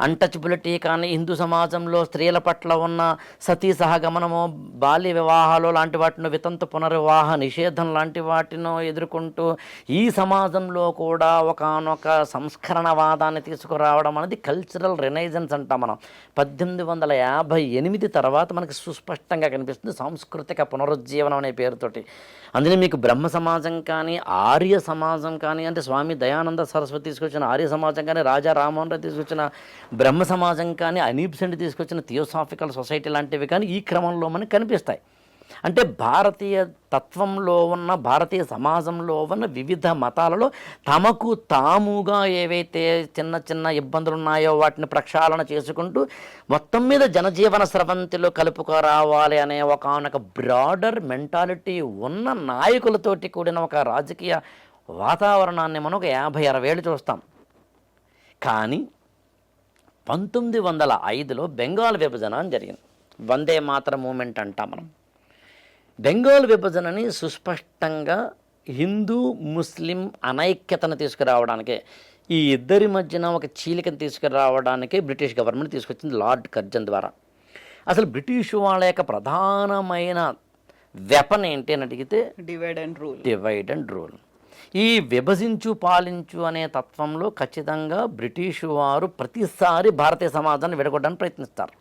అన్టచబిలిటీ కానీ, హిందూ సమాజంలో స్త్రీల పట్ల ఉన్న సతీ సహగమనము, బాల్య వివాహాలు లాంటి వాటిని, వితంతు పునర్వివాహ నిషేధం లాంటి వాటిని ఎదుర్కొంటూ ఈ సమాజంలో కూడా ఒకానొక సంస్కరణవాదాన్ని తీసుకురావడం అనేది కల్చరల్ రెనైజెన్స్ అంటాం మనం. 1858 తర్వాత మనకి సుస్పష్టంగా కనిపిస్తుంది సాంస్కృతిక పునరుజ్జీవనం అనే పేరుతోటి. అందులో మీకు బ్రహ్మ సమాజం కానీ, ఆర్య సమాజం కానీ, అంటే స్వామి దయానంద సరస్వతి తీసుకొచ్చిన ఆర్య సమాజం కానీ, రాజా రామ్మోహన్ రాయ్ తీసుకొచ్చిన బ్రహ్మ సమాజం కానీ, అనీబ్ సెంట్ తీసుకొచ్చిన థియోసాఫికల్ సొసైటీ లాంటివి కానీ ఈ క్రమంలో మనకు కనిపిస్తాయి. అంటే భారతీయ తత్వంలో ఉన్న, భారతీయ సమాజంలో ఉన్న వివిధ మతాలలో తమకు తాముగా ఏవైతే చిన్న చిన్న ఇబ్బందులు ఉన్నాయో వాటిని ప్రక్షాళన చేసుకుంటూ మొత్తం మీద జనజీవన స్రవంతిలో కలుపుకురావాలి అనే ఒకానొక బ్రాడర్ మెంటాలిటీ ఉన్న నాయకులతోటి కూడిన ఒక రాజకీయ వాతావరణాన్ని మనం ఒక 50-60 ఏళ్ళు చూస్తాం. కానీ 1905లో బెంగాల్ విభజన అని జరిగింది. వందే మాతర మూమెంట్ అంటాం మనం. బెంగాల్ విభజనని సుస్పష్టంగా హిందూ ముస్లిం అనైక్యతను తీసుకురావడానికే, ఈ ఇద్దరి మధ్యన ఒక చీలికను తీసుకురావడానికే బ్రిటిష్ గవర్నమెంట్ తీసుకొచ్చింది లార్డ్ కర్జన్ ద్వారా. అసలు బ్రిటిష్ వాళ్ళ యొక్క ప్రధానమైన వెపన్ ఏంటి అని అడిగితే డివైడ్ అండ్ రూల్. ఈ విభజించు పాలించు అనే తత్వంలో ఖచ్చితంగా బ్రిటిష్ వారు ప్రతిసారి భారతీయ సమాజాన్ని విడగొట్టడానికి ప్రయత్నిస్తారు.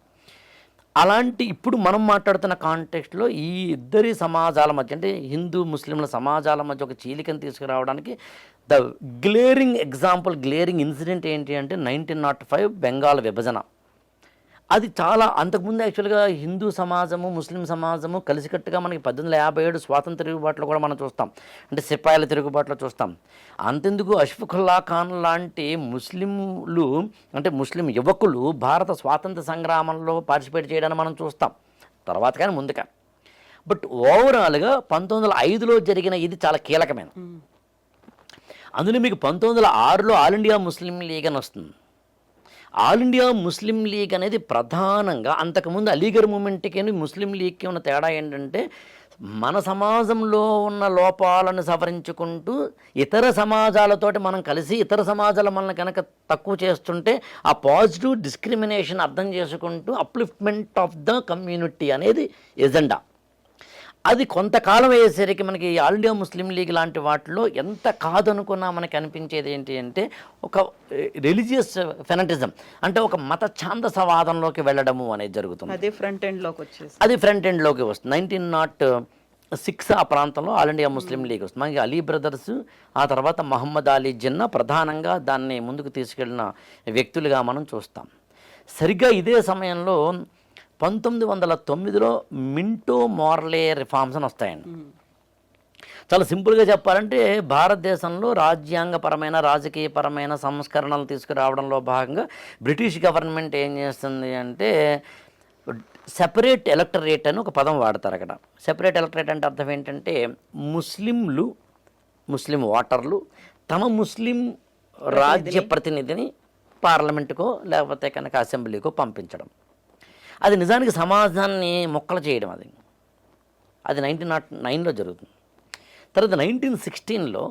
అలాంటి ఇప్పుడు మనం మాట్లాడుతున్న కాంటెక్స్ట్లో ఈ ఇద్దరి సమాజాల మధ్య, అంటే హిందూ ముస్లింల సమాజాల మధ్య ఒక చీలికను తీసుకురావడానికి the glaring example, glaring incident ఏంటి అంటే 1905 బెంగాల్ విభజన. అది చాలా అంతకుముందు యాక్చువల్గా హిందూ సమాజము, ముస్లిం సమాజము కలిసికట్టుగా మనకి 1857 స్వాతంత్ర తిరుగుబాటులో కూడా మనం చూస్తాం, అంటే సిపాయిల తిరుగుబాటులో చూస్తాం. అంతెందుకు అష్ఫాకుల్లా ఖాన్ లాంటి ముస్లింలు, అంటే ముస్లిం యువకులు భారత స్వాతంత్ర సంగ్రామంలో పార్టిసిపేట్ చేయడాన్ని మనం చూస్తాం తర్వాత కానీ ముందు కానీ. బట్ ఓవరాల్గా 1905లో జరిగిన ఇది చాలా కీలకమైన. అందులో మీకు 1906లో ఆల్ ఇండియా ముస్లిం లీగ్ అని వస్తుంది. ఆల్ ఇండియా ముస్లిం లీగ్ అనేది ప్రధానంగా, అంతకుముందు అలీగర్ మూమెంట్కి ముస్లిం లీగ్కి ఉన్న తేడా ఏంటంటే మన సమాజంలో ఉన్న లోపాలను సవరించుకుంటూ ఇతర సమాజాలతోటి మనం కలిసి ఇతర సమాజాలు మనల్ని కనుక తక్కువ చేస్తుంటే ఆ పాజిటివ్ డిస్క్రిమినేషన్ అర్థం చేసుకుంటూ అప్లిఫ్ట్మెంట్ ఆఫ్ ద కమ్యూనిటీ అనేది ఎజెండా. అది కొంతకాలం అయ్యేసరికి మనకి ఆల్ ఇండియా ముస్లిం లీగ్ లాంటి వాటిలో ఎంత కాదనుకున్నా మనకి అనిపించేది ఏంటి అంటే ఒక రిలీజియస్ ఫెనటిజం, అంటే ఒక మత ఛాందసవాదంలోకి వెళ్ళడము అనేది జరుగుతుంది. అది ఫ్రంట్ ఎండ్లోకి వస్తుంది. 1906 ఆ ప్రాంతంలో ఆల్ ఇండియా ముస్లిం లీగ్ వస్తుంది. మనకి అలీ బ్రదర్స్, ఆ తర్వాత మహమ్మద్ అలీ జిన్నా ప్రధానంగా దాన్ని ముందుకు తీసుకెళ్ళిన వ్యక్తులుగా మనం చూస్తాం. సరిగ్గా ఇదే సమయంలో 1909లో మింటో మోర్లే రిఫార్మ్స్ అని వస్తాయండి. చాలా సింపుల్గా చెప్పాలంటే భారతదేశంలో రాజ్యాంగపరమైన, రాజకీయపరమైన సంస్కరణలు తీసుకురావడంలో భాగంగా బ్రిటిష్ గవర్నమెంట్ ఏం చేస్తుంది అంటే సెపరేట్ ఎలక్టరేట్ అని ఒక పదం వాడతారు అక్కడ. సెపరేట్ ఎలక్టరేట్ అంటే అర్థం ఏంటంటే ముస్లిం ఓటర్లు తమ ముస్లిం రాజ్య ప్రతినిధిని పార్లమెంటుకో లేకపోతే కనుక అసెంబ్లీకో పంపించడం. అది నిజానికి సమాజాన్ని మొక్కలు చేయడం. అది 1909లో జరుగుతుంది. తర్వాత 1916లో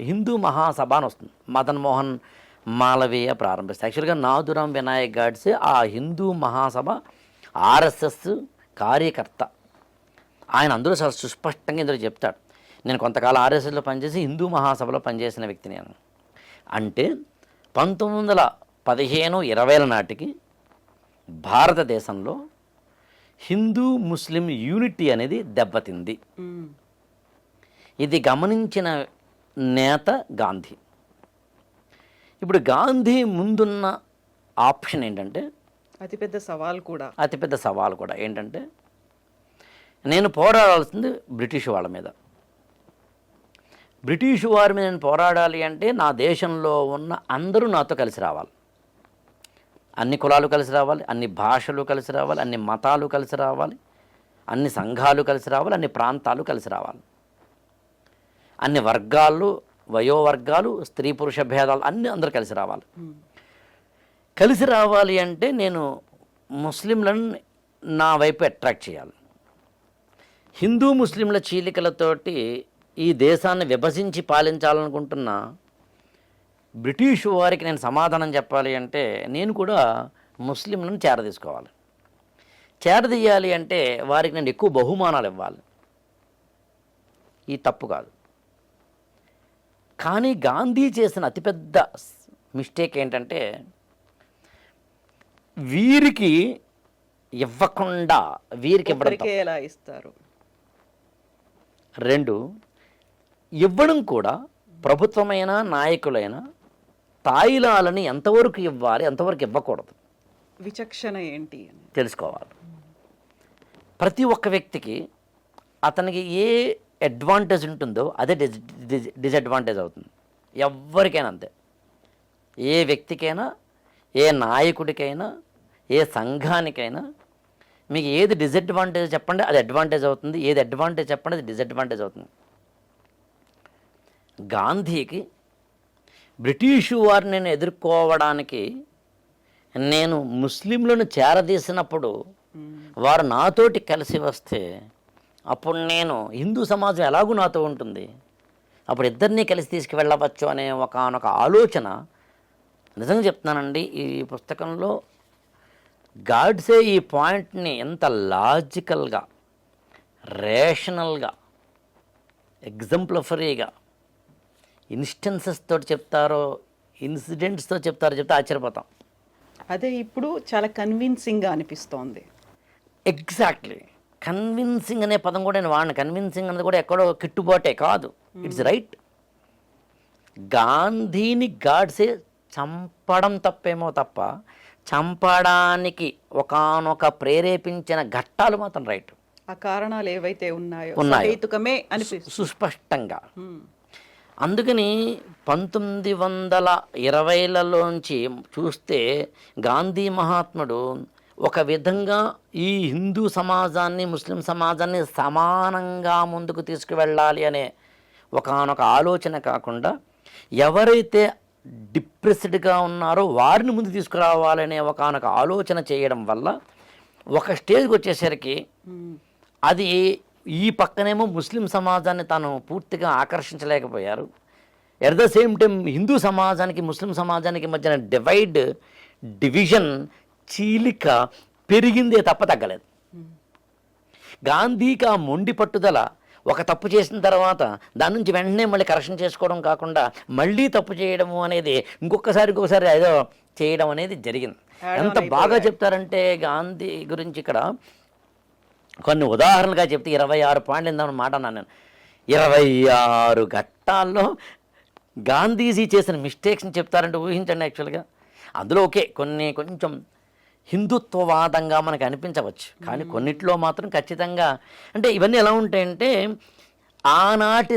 హిందూ మహాసభ అని వస్తుంది. మదన్ మోహన్ మాలవీయ ప్రారంభిస్తారు. యాక్చువల్గా నాథురాం వినాయక్ గాడ్సే ఆ హిందూ మహాసభ ఆర్ఎస్ఎస్ కార్యకర్త. ఆయన అందరూ చాలా సుస్పష్టంగా ఇందులో చెప్తాడు, నేను కొంతకాలం ఆర్ఎస్ఎస్లో పనిచేసి హిందూ మహాసభలో పనిచేసిన వ్యక్తిని అని. అంటే 1915-20 నాటికి భారతదేశంలో హిందూ ముస్లిం యూనిటీ అనేది దెబ్బతింది. ఇది గమనించిన నేత గాంధీ. ఇప్పుడు గాంధీ ముందున్న ఆప్షన్ ఏంటంటే అతిపెద్ద సవాల్ కూడా ఏంటంటే నేను పోరాడాల్సింది బ్రిటిష్ వాళ్ళ మీద. బ్రిటిష్ వారి మీద నేను పోరాడాలి అంటే నా దేశంలో ఉన్న అందరూ నాతో కలిసి రావాలి. అన్ని కులాలు కలిసి రావాలి, అన్ని భాషలు కలిసి రావాలి, అన్ని మతాలు కలిసి రావాలి, అన్ని సంఘాలు కలిసి రావాలి, అన్ని ప్రాంతాలు కలిసి రావాలి, అన్ని వర్గాలు, వయోవర్గాలు, స్త్రీ పురుష భేదాలు అన్నీ అందరూ కలిసి రావాలి. కలిసి రావాలి అంటే నేను ముస్లింలను నా వైపు అట్రాక్ట్ చేయాలి. హిందూ ముస్లింల చీలికలతోటి ఈ దేశాన్ని విభజించి పాలించాలనుకుంటున్న బ్రిటిష్ వారికి నేను సమాధానం చెప్పాలి అంటే నేను కూడా ముస్లింలను చేరదీసుకోవాలి. చేరదీయాలి అంటే వారికి నేను ఎక్కువ బహుమానాలు ఇవ్వాలి. ఈ తప్పు కాదు. కానీ గాంధీ చేసిన అతిపెద్ద మిస్టేక్ ఏంటంటే వీరికి ఇవ్వకుండా వీరికి ఇవ్వడం తప్పు. ఎలా ఇస్తారు? 2, ఇవ్వడం కూడా ప్రభుత్వమైన నాయకులైన తాయిలాలని ఎంతవరకు ఇవ్వాలి, ఎంతవరకు ఇవ్వకూడదు విచక్షణ ఏంటి అని తెలుసుకోవాలి. ప్రతి ఒక్క వ్యక్తికి అతనికి ఏ అడ్వాంటేజ్ ఉంటుందో అదే డిసడ్వాంటేజ్ అవుతుంది. ఎవరికైనా అంతే. ఏ వ్యక్తికైనా, ఏ నాయకుడికైనా, ఏ సంఘానికైనా మీకు ఏది డిసడ్వాంటేజ్ చెప్పండి అది అడ్వాంటేజ్ అవుతుంది, ఏది అడ్వాంటేజ్ చెప్పండి అది డిసడ్వాంటేజ్ అవుతుంది. గాంధీకి బ్రిటిషు వారిని ఎదుర్కోవడానికి నేను ముస్లింలను చేరదీసినప్పుడు వారు నాతోటి కలిసి వస్తే అప్పుడు నేను హిందూ సమాజం ఎలాగూ నాతో ఉంటుంది, అప్పుడు ఇద్దరినీ కలిసి తీసుకువెళ్ళవచ్చు అనే ఒకనొక ఆలోచన. నిజంగా చెప్తున్నానండి, ఈ పుస్తకంలో గాడ్సే ఈ పాయింట్ని ఎంత లాజికల్గా, రేషనల్గా, ఎగ్జంప్లిఫరీగా ఇన్స్టెన్సెస్ తోటి చెప్తారో, ఇన్సిడెంట్స్తో చెప్తే ఆశ్చర్యపోతాం. అదే ఇప్పుడు చాలా కన్విన్సింగ్గా అనిపిస్తోంది. ఎగ్జాక్ట్లీ. కన్విన్సింగ్ అనే పదం కూడా నేను వాడిన. కన్విన్సింగ్ అనేది కూడా ఎక్కడో కిట్టుబాటే కాదు, ఇట్స్ రైట్. గాంధీని గాడ్సే చంపడం తప్పేమో తప్ప చంపడానికి ఒకానొక ప్రేరేపించిన ఘట్టాలు మాత్రం రైట్. ఆ కారణాలు ఏవైతే ఉన్నాయో సుస్పష్టంగా. అందుకని 1920లలోంచి చూస్తే గాంధీ మహాత్ముడు ఒక విధంగా ఈ హిందూ సమాజాన్ని, ముస్లిం సమాజాన్ని సమానంగా ముందుకు తీసుకువెళ్ళాలి అనే ఒకానొక ఆలోచన కాకుండా ఎవరైతే డిప్రెస్డ్గా ఉన్నారో వారిని ముందు తీసుకురావాలనే ఒకానొక ఆలోచన చేయడం వల్ల ఒక స్టేజ్కి వచ్చేసరికి అది ఈ పక్కనేమో ముస్లిం సమాజాన్ని తాను పూర్తిగా ఆకర్షించలేకపోయారు. ఎట్ ద సేమ్ టైం హిందూ సమాజానికి, ముస్లిం సమాజానికి మధ్యన డివిజన్, చీలిక పెరిగిందే తప్ప తగ్గలేదు. గాంధీకి ఆ మొండి పట్టుదల ఒక తప్పు చేసిన తర్వాత దాని నుంచి వెంటనే మళ్ళీ కరెక్షన్ చేసుకోవడం కాకుండా మళ్ళీ తప్పు చేయడము అనేది ఇంకొకసారి ఏదో చేయడం అనేది జరిగింది. ఎంత బాగా చెప్తారంటే గాంధీ గురించి ఇక్కడ కొన్ని ఉదాహరణలుగా చెప్తే 26 పాయింట్లు ఇందామని మాట అన్నాను నేను. 26 ఘట్టాల్లో గాంధీజీ చేసిన మిస్టేక్స్ని చెప్తారంటే ఊహించండి. యాక్చువల్గా అందులో కొంచెం హిందుత్వవాదంగా మనకు అనిపించవచ్చు, కానీ కొన్నిట్లో మాత్రం ఖచ్చితంగా అంటే ఇవన్నీ ఎలా ఉంటాయంటే ఆనాటి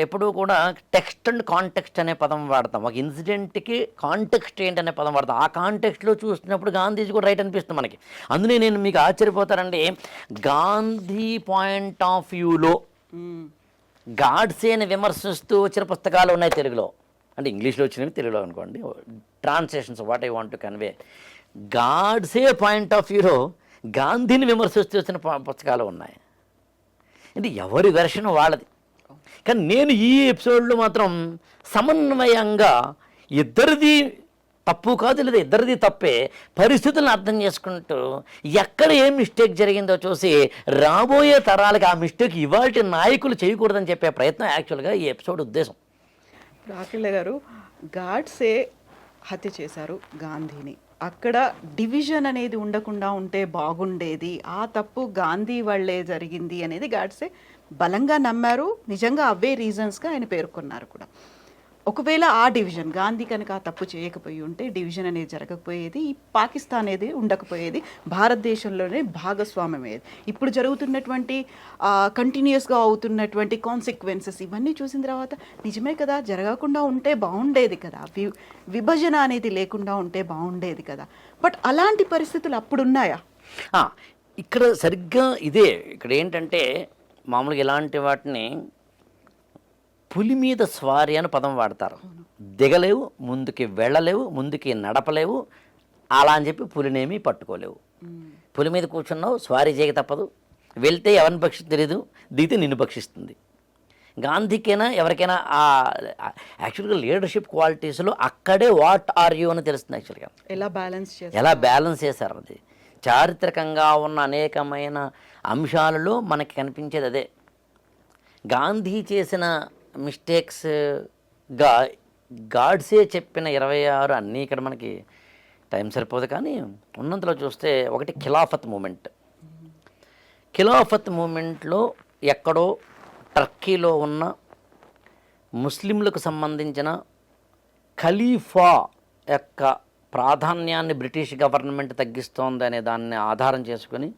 ఎప్పుడూ కూడా టెక్స్ట్ అండ్ కాంటెక్స్ట్ అనే పదం వాడతాం. ఒక ఇన్సిడెంట్కి కాంటెక్స్ట్ ఏంటనే పదం వాడతాం. ఆ కాంటెక్స్ట్లో చూసినప్పుడు గాంధీజీ కూడా రైట్ అనిపిస్తుంది మనకి. అందుకే నేను మీకు ఆశ్చర్యపోతారండి, గాంధీ పాయింట్ ఆఫ్ వ్యూలో గాడ్సేని విమర్శిస్తూ వచ్చిన పుస్తకాలు ఉన్నాయి తెలుగులో. అంటే ఇంగ్లీష్లో వచ్చినవి తెలుగులో అనుకోండి, translations what I want to convey. Godse point of వ్యూలో గాంధీని విమర్శిస్తూ వచ్చిన పుస్తకాలు ఉన్నాయి. అంటే ఎవరి వెర్షన్ వాళ్ళది. కానీ నేను ఈ ఎపిసోడ్లో మాత్రం సమన్వయంగా ఇద్దరిది తప్పు కాదు, లేదా ఇద్దరిది తప్పే, పరిస్థితులను అర్థం చేసుకుంటూ ఎక్కడ ఏం మిస్టేక్ జరిగిందో చూసి రాబోయే తరాలకి ఆ మిస్టేక్ ఇవాళ నాయకులు చేయకూడదని చెప్పే ప్రయత్నం యాక్చువల్గా ఈ ఎపిసోడ్ ఉద్దేశం. రాకిళ్ళ గారు, గాడ్సే హత్య చేశారు గాంధీని. అక్కడ డివిజన్ అనేది ఉండకుండా ఉంటే బాగుండేది, ఆ తప్పు గాంధీ వల్లే జరిగింది అనేది గాడ్సే బలంగా నమ్మారు. నిజంగా అవే రీజన్స్గా ఆయన పేర్కొన్నారు కూడా. ఒకవేళ ఆ డివిజన్ గాంధీ కనుక ఆ తప్పు చేయకపోయి ఉంటే డివిజన్ అనేది జరగకపోయేది, ఈ పాకిస్తాన్ అనేది ఉండకపోయేది, భారతదేశంలోనే భాగస్వామ్యం అయ్యేది. ఇప్పుడు జరుగుతున్నటువంటి కంటిన్యూస్గా అవుతున్నటువంటి కాన్సిక్వెన్సెస్ ఇవన్నీ చూసిన తర్వాత నిజమే కదా, జరగకుండా ఉంటే బాగుండేది కదా, విభజన అనేది లేకుండా ఉంటే బాగుండేది కదా. బట్ అలాంటి పరిస్థితులు అప్పుడున్నాయా? ఆ, ఇక్కడ సరిగ్గా ఇదే ఇక్కడ ఏంటంటే మామూలుగా ఇలాంటి వాటిని పులి మీద స్వారీ అని పదం వాడతారు. దిగలేవు, ముందుకి వెళ్ళలేవు, ముందుకి నడపలేవు, అలా అని చెప్పి పులినేమీ పట్టుకోలేవు. పులి మీద కూర్చున్నావు, స్వారీ చేయక తప్పదు. వెళ్తే ఎవరిని భక్షిస్తుంది తెలీదు, దిగితే నిన్ను భక్షిస్తుంది. గాంధీకైనా ఎవరికైనా యాక్చువల్గా లీడర్షిప్ క్వాలిటీస్లో అక్కడే వాట్ ఆర్ యూ అని తెలుస్తుంది. యాక్చువల్గా ఎలా బ్యాలెన్స్ చేశారు అది చారిత్రకంగా ఉన్న అనేకమైన అంశాలలో మనకి కనిపించేది అదే. గాంధీ చేసిన మిస్టేక్స్గా గాడ్సే చెప్పిన 26 అన్నీ ఇక్కడ మనకి టైం సరిపోదు, కానీ ఉన్నంతలో చూస్తే ఒకటి ఖిలాఫత్ మూమెంట్. ఖిలాఫత్ మూమెంట్లో ఎక్కడో టర్కీలో ఉన్న ముస్లింలకు సంబంధించిన ఖలీఫా యొక్క ప్రాధాన్యాన్ని బ్రిటిష్ గవర్నమెంట్ తగ్గిస్తోంది అనే దాన్ని ఆధారం చేసుకొని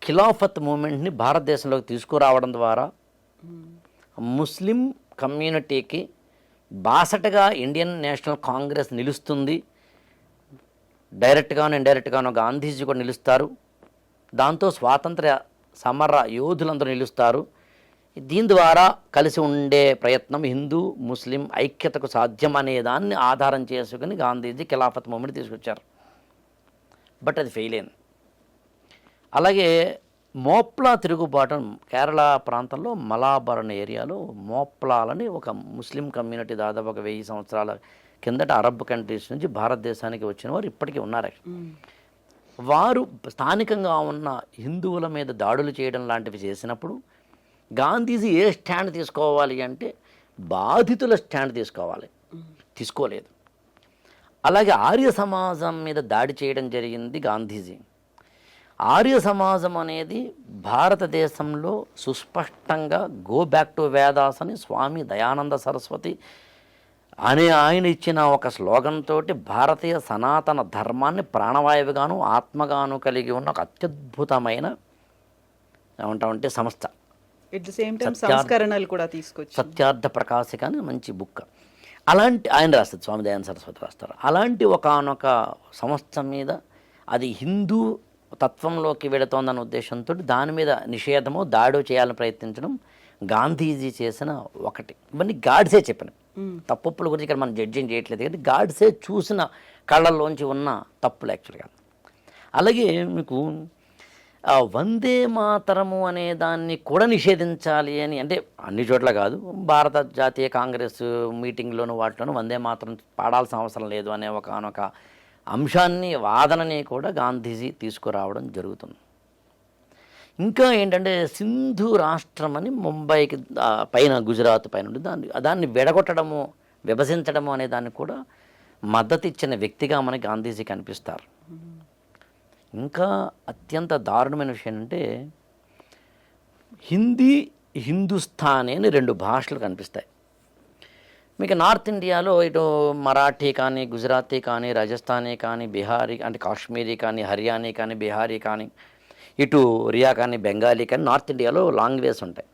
ఖిలాఫత్ మూమెంట్ని భారతదేశంలోకి తీసుకురావడం ద్వారా ముస్లిం కమ్యూనిటీకి బాసటగా ఇండియన్ నేషనల్ కాంగ్రెస్ నిలుస్తుంది. డైరెక్ట్గాను ఇండైరెక్ట్గాను గాంధీజీ కూడా నిలుస్తారు. దాంతో స్వాతంత్ర సమర యోధులందరూ నిలుస్తారు. దీని ద్వారా కలిసి ఉండే ప్రయత్నం హిందూ ముస్లిం ఐక్యతకు సాధ్యం అనే దాన్ని ఆధారం చేసుకుని గాంధీజీ ఖిలాఫత్ మూమెంట్ తీసుకొచ్చారు. బట్ అది ఫెయిల్ అయింది. అలాగే మోప్లా తిరుగుబాటు కేరళ ప్రాంతంలో మలాబార్ అనే ఏరియాలో మోప్లాలని ఒక ముస్లిం కమ్యూనిటీ దాదాపు ఒక 1000 సంవత్సరాల కిందట అరబ్ కంట్రీస్ నుంచి భారతదేశానికి వచ్చిన వారు ఇప్పటికీ ఉన్నారు. వారు స్థానికంగా ఉన్న హిందువుల మీద దాడులు చేయడం లాంటివి చేసినప్పుడు గాంధీజీ ఏ స్టాండ్ తీసుకోవాలి అంటే బాధితుల స్టాండ్ తీసుకోలేదు. అలాగే ఆర్య సమాజం మీద దాడి చేయడం జరిగింది గాంధీజీ. ఆర్య సమాజం అనేది భారతదేశంలో సుస్పష్టంగా గో బ్యాక్ టు వేదాస్ అని స్వామి దయానంద సరస్వతి అనే ఆయన ఇచ్చిన ఒక స్లోగన్ తోటి భారతీయ సనాతన ధర్మాన్ని ప్రాణవాయువుగాను ఆత్మగాను కలిగి ఉన్న ఒక అత్యద్భుతమైన ఏమంటామంటే సంస్థ. ఎట్ ది సేమ్ టైం సంస్కరణలు కూడా తీసుకొచ్చి సత్యార్థ ప్రకాశిక అని మంచి బుక్. అలాంటి ఆయన రాస్తారు, స్వామి దయానంద సరస్వతి రాస్తారు. అలాంటి ఒకానొక సంస్థ మీద అది హిందూ తత్వంలోకి వెళుతోందన్న ఉద్దేశంతో దాని మీద నిషేధమో దాడో చేయాలని ప్రయత్నించడం గాంధీజీ చేసిన ఒకటి. ఇవన్నీ గాడ్సే చెప్పిన తప్పుల గురించి ఇక్కడ మనం జడ్జింగ్ చేయట్లేదు, కానీ గాడ్సే చూసిన కళ్ళల్లోంచి ఉన్న తప్పులు యాక్చువల్గా. అలాగే మీకు వందే మాతరము అనే దాన్ని కూడా నిషేధించాలి అని, అంటే అన్ని చోట్ల కాదు, భారత జాతీయ కాంగ్రెస్ మీటింగ్లోను వాటిలోనూ వందే మాతరం పాడాల్సిన అవసరం లేదు అనే ఒకనొక అంశాన్ని వాదనని కూడా గాంధీజీ తీసుకురావడం జరుగుతుంది. ఇంకా ఏంటంటే సింధు రాష్ట్రం అని ముంబైకి పైన గుజరాత్ పైన ఉంటుంది, దాన్ని విడగొట్టడము విభజించడము అనే దాన్ని కూడా మద్దతు ఇచ్చిన వ్యక్తిగా మనకి గాంధీజీ కనిపిస్తారు. ఇంకా అత్యంత దారుణమైన విషయం అంటే హిందీ హిందుస్థానీ అని 2 భాషలు కనిపిస్తాయి మీకు. నార్త్ ఇండియాలో ఇటు మరాఠీ కానీ గుజరాతీ కానీ రాజస్థానీ కానీ బిహారీ అంటే కాశ్మీరీ కానీ హర్యానీ కానీ బిహారీ కానీ ఇటు ఒరియా కానీ బెంగాలీ కానీ నార్త్ ఇండియాలో లాంగ్వేజ్ ఉంటాయి.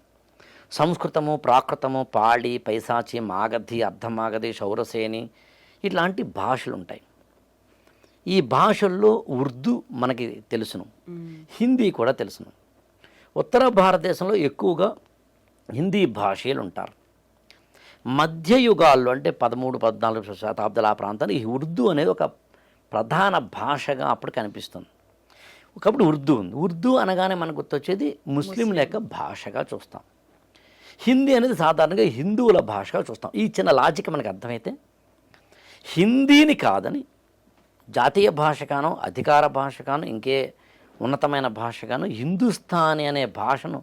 సంస్కృతము ప్రాకృతము పాళీ పైశాచి మాగధి అర్ధమాగధి శౌరసేని ఇట్లాంటి భాషలు ఉంటాయి. ఈ భాషల్లో ఉర్దూ మనకి తెలుసును, హిందీ కూడా తెలుసును. ఉత్తర భారతదేశంలో ఎక్కువగా హిందీ భాషలు ఉంటారు. మధ్యయుగాల్లో అంటే 13-14 శతాబ్దాల ఆ ప్రాంతాల్లో ఈ ఉర్దూ అనేది ఒక ప్రధాన భాషగా అప్పుడు కనిపిస్తుంది. ఒకప్పుడు ఉర్దూ ఉంది. ఉర్దూ అనగానే మనకు గుర్తొచ్చేది ముస్లిం లేక భాషగా చూస్తాం. హిందీ అనేది సాధారణంగా హిందువుల భాషగా చూస్తాం. ఈ చిన్న లాజిక్ మనకు అర్థమైతే హిందీని కాదని జాతీయ భాషగానో అధికార భాషగానో ఇంకే ఉన్నతమైన భాషగానో హిందుస్థానీ అనే భాషను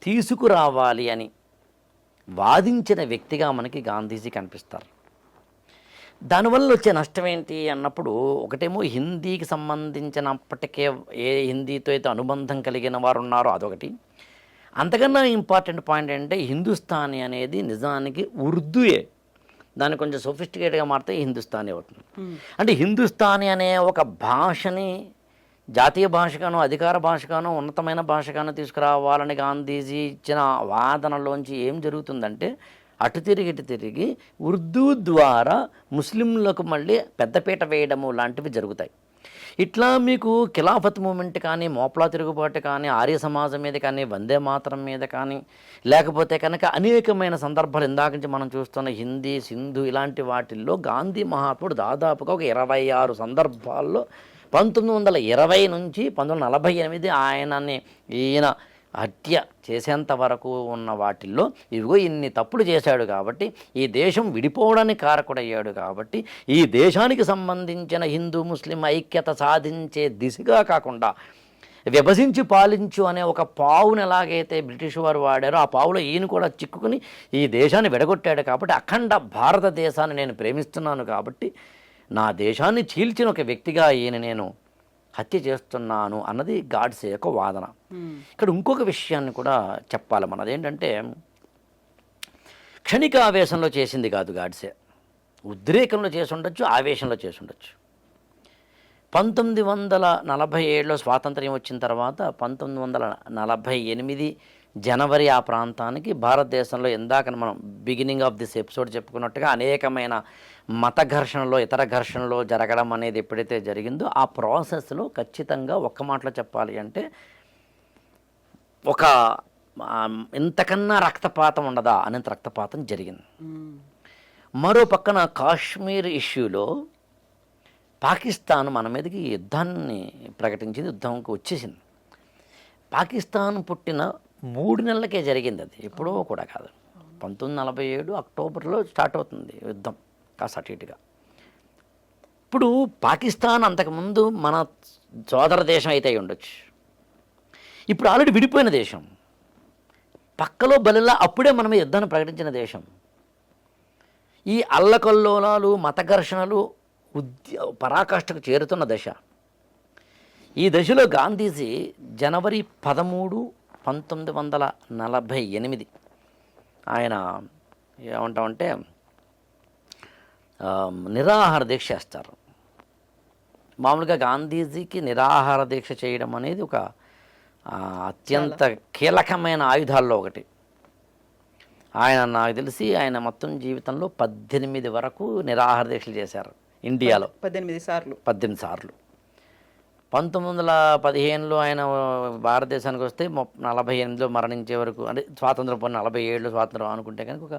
తీసుకురావాలి అని వాదించిన వ్యక్తిగా మనకి గాంధీజీ కనిపిస్తారు. దానివల్ల వచ్చే నష్టం ఏంటి అన్నప్పుడు ఒకటేమో హిందీకి సంబంధించినప్పటికే ఏ హిందీతో అయితే అనుబంధం కలిగిన వారు ఉన్నారో అదొకటి. అంతకన్నా ఇంపార్టెంట్ పాయింట్ ఏంటంటే హిందుస్థానీ అనేది నిజానికి ఉర్దూయే. దాన్ని కొంచెం సొఫిస్టికేట్గా మారితే హిందుస్థానీ అవుతుంది. అంటే హిందుస్థానీ అనే ఒక భాషని జాతీయ భాషగానో అధికార భాషగానో ఉన్నతమైన భాషగానో తీసుకురావాలని గాంధీజీ ఇచ్చిన వాదనలోంచి ఏం జరుగుతుందంటే అటు తిరిగి ఇటు తిరిగి ఉర్దూ ద్వారా ముస్లింలకు మళ్ళీ పెద్దపీట వేయడము లాంటివి జరుగుతాయి. ఇట్లా మీకు ఖిలాఫత్ మూమెంట్ కానీ, మోప్లా తిరుగుబాటు కానీ, ఆర్య సమాజం మీద కానీ, వందే మాతరం మీద కానీ, లేకపోతే కనుక అనేకమైన సందర్భాలు ఇందాక నుంచి మనం చూస్తున్న హిందీ, సింధు ఇలాంటి వాటిల్లో గాంధీ మహాత్ముడు దాదాపుగా ఒక 26 సందర్భాల్లో 1920 నుంచి 1948 ఈయన హత్య చేసేంత వరకు ఉన్న వాటిల్లో ఇవిగో ఇన్ని తప్పులు చేశాడు కాబట్టి, ఈ దేశం విడిపోవడానికి కారకుడయ్యాడు కాబట్టి, ఈ దేశానికి సంబంధించిన హిందూ ముస్లిం ఐక్యత సాధించే దిశగా కాకుండా విభజించి పాలించు అనే ఒక పావును ఎలాగైతే బ్రిటిష్ వారు వాడారో ఆ పావులో ఈయన కూడా చిక్కుకుని ఈ దేశాన్ని విడగొట్టాడు కాబట్టి, అఖండ భారతదేశాన్ని నేను ప్రేమిస్తున్నాను కాబట్టి నా దేశాన్ని చీల్చిన ఒక వ్యక్తిగా ఈయన నేను హత్య చేస్తున్నాను అన్నది గాడ్సే యొక్క వాదన. ఇక్కడ ఇంకొక విషయాన్ని కూడా చెప్పాలి మనం. అదేంటంటే క్షణిక ఆవేశంలో చేసింది కాదు గాడ్సే, ఉద్రేకంలో చేసి ఉండొచ్చు, ఆవేశంలో చేసి ఉండొచ్చు. 1947లో స్వాతంత్ర్యం వచ్చిన తర్వాత 1948 జనవరి ఆ ప్రాంతానికి భారతదేశంలో ఇందాక మనం బిగినింగ్ ఆఫ్ దిస్ ఎపిసోడ్ చెప్పుకున్నట్టుగా అనేకమైన మత ఘర్షణలో ఇతర ఘర్షణలో జరగడం అనేది ఎప్పుడైతే జరిగిందో ఆ ప్రాసెస్లో ఖచ్చితంగా ఒక్క మాటలో చెప్పాలి అంటే ఒక ఇంతకన్నా రక్తపాతం ఉండదా అనేంత రక్తపాతం జరిగింది. మరో పక్కన కాశ్మీర్ ఇష్యూలో పాకిస్తాన్ మన మీదకి యుద్ధాన్ని ప్రకటించింది, యుద్ధంకి వచ్చేసింది. పాకిస్తాన్ పుట్టిన 3 నెలలకే జరిగింది, అది ఎప్పుడో కూడా కాదు. 1947 అక్టోబర్లో స్టార్ట్ అవుతుంది యుద్ధం కాస్త అటు ఇటుగా. ఇప్పుడు పాకిస్తాన్ అంతకుముందు మన సోదర దేశం అయితే అయి ఉండొచ్చు, ఇప్పుడు ఆల్రెడీ విడిపోయిన దేశం, పక్కలో బలిలా అప్పుడే మన మీద యుద్ధాన్ని ప్రకటించిన దేశం. ఈ అల్లకల్లోలాలు మత ఘర్షణలు పరాకాష్ఠకు చేరుతున్న దశ. ఈ దశలో గాంధీజీ జనవరి 13, 1948 ఆయన ఏమంటామంటే నిరాహార దీక్ష చేస్తారు. మామూలుగా గాంధీజీకి నిరాహార దీక్ష చేయడం అనేది ఒక అత్యంత కీలకమైన ఆయుధాల్లో ఒకటి. ఆయన నాకు తెలిసి ఆయన మొత్తం జీవితంలో 18 వరకు నిరాహార దీక్షలు చేశారు ఇండియాలో. 18 సార్లు. 1915లో ఆయన భారతదేశానికి వస్తే 48లో మరణించే వరకు, అంటే స్వాతంత్రం పొందిన 47లో స్వాతంత్రం అనుకుంటే కనుక ఒక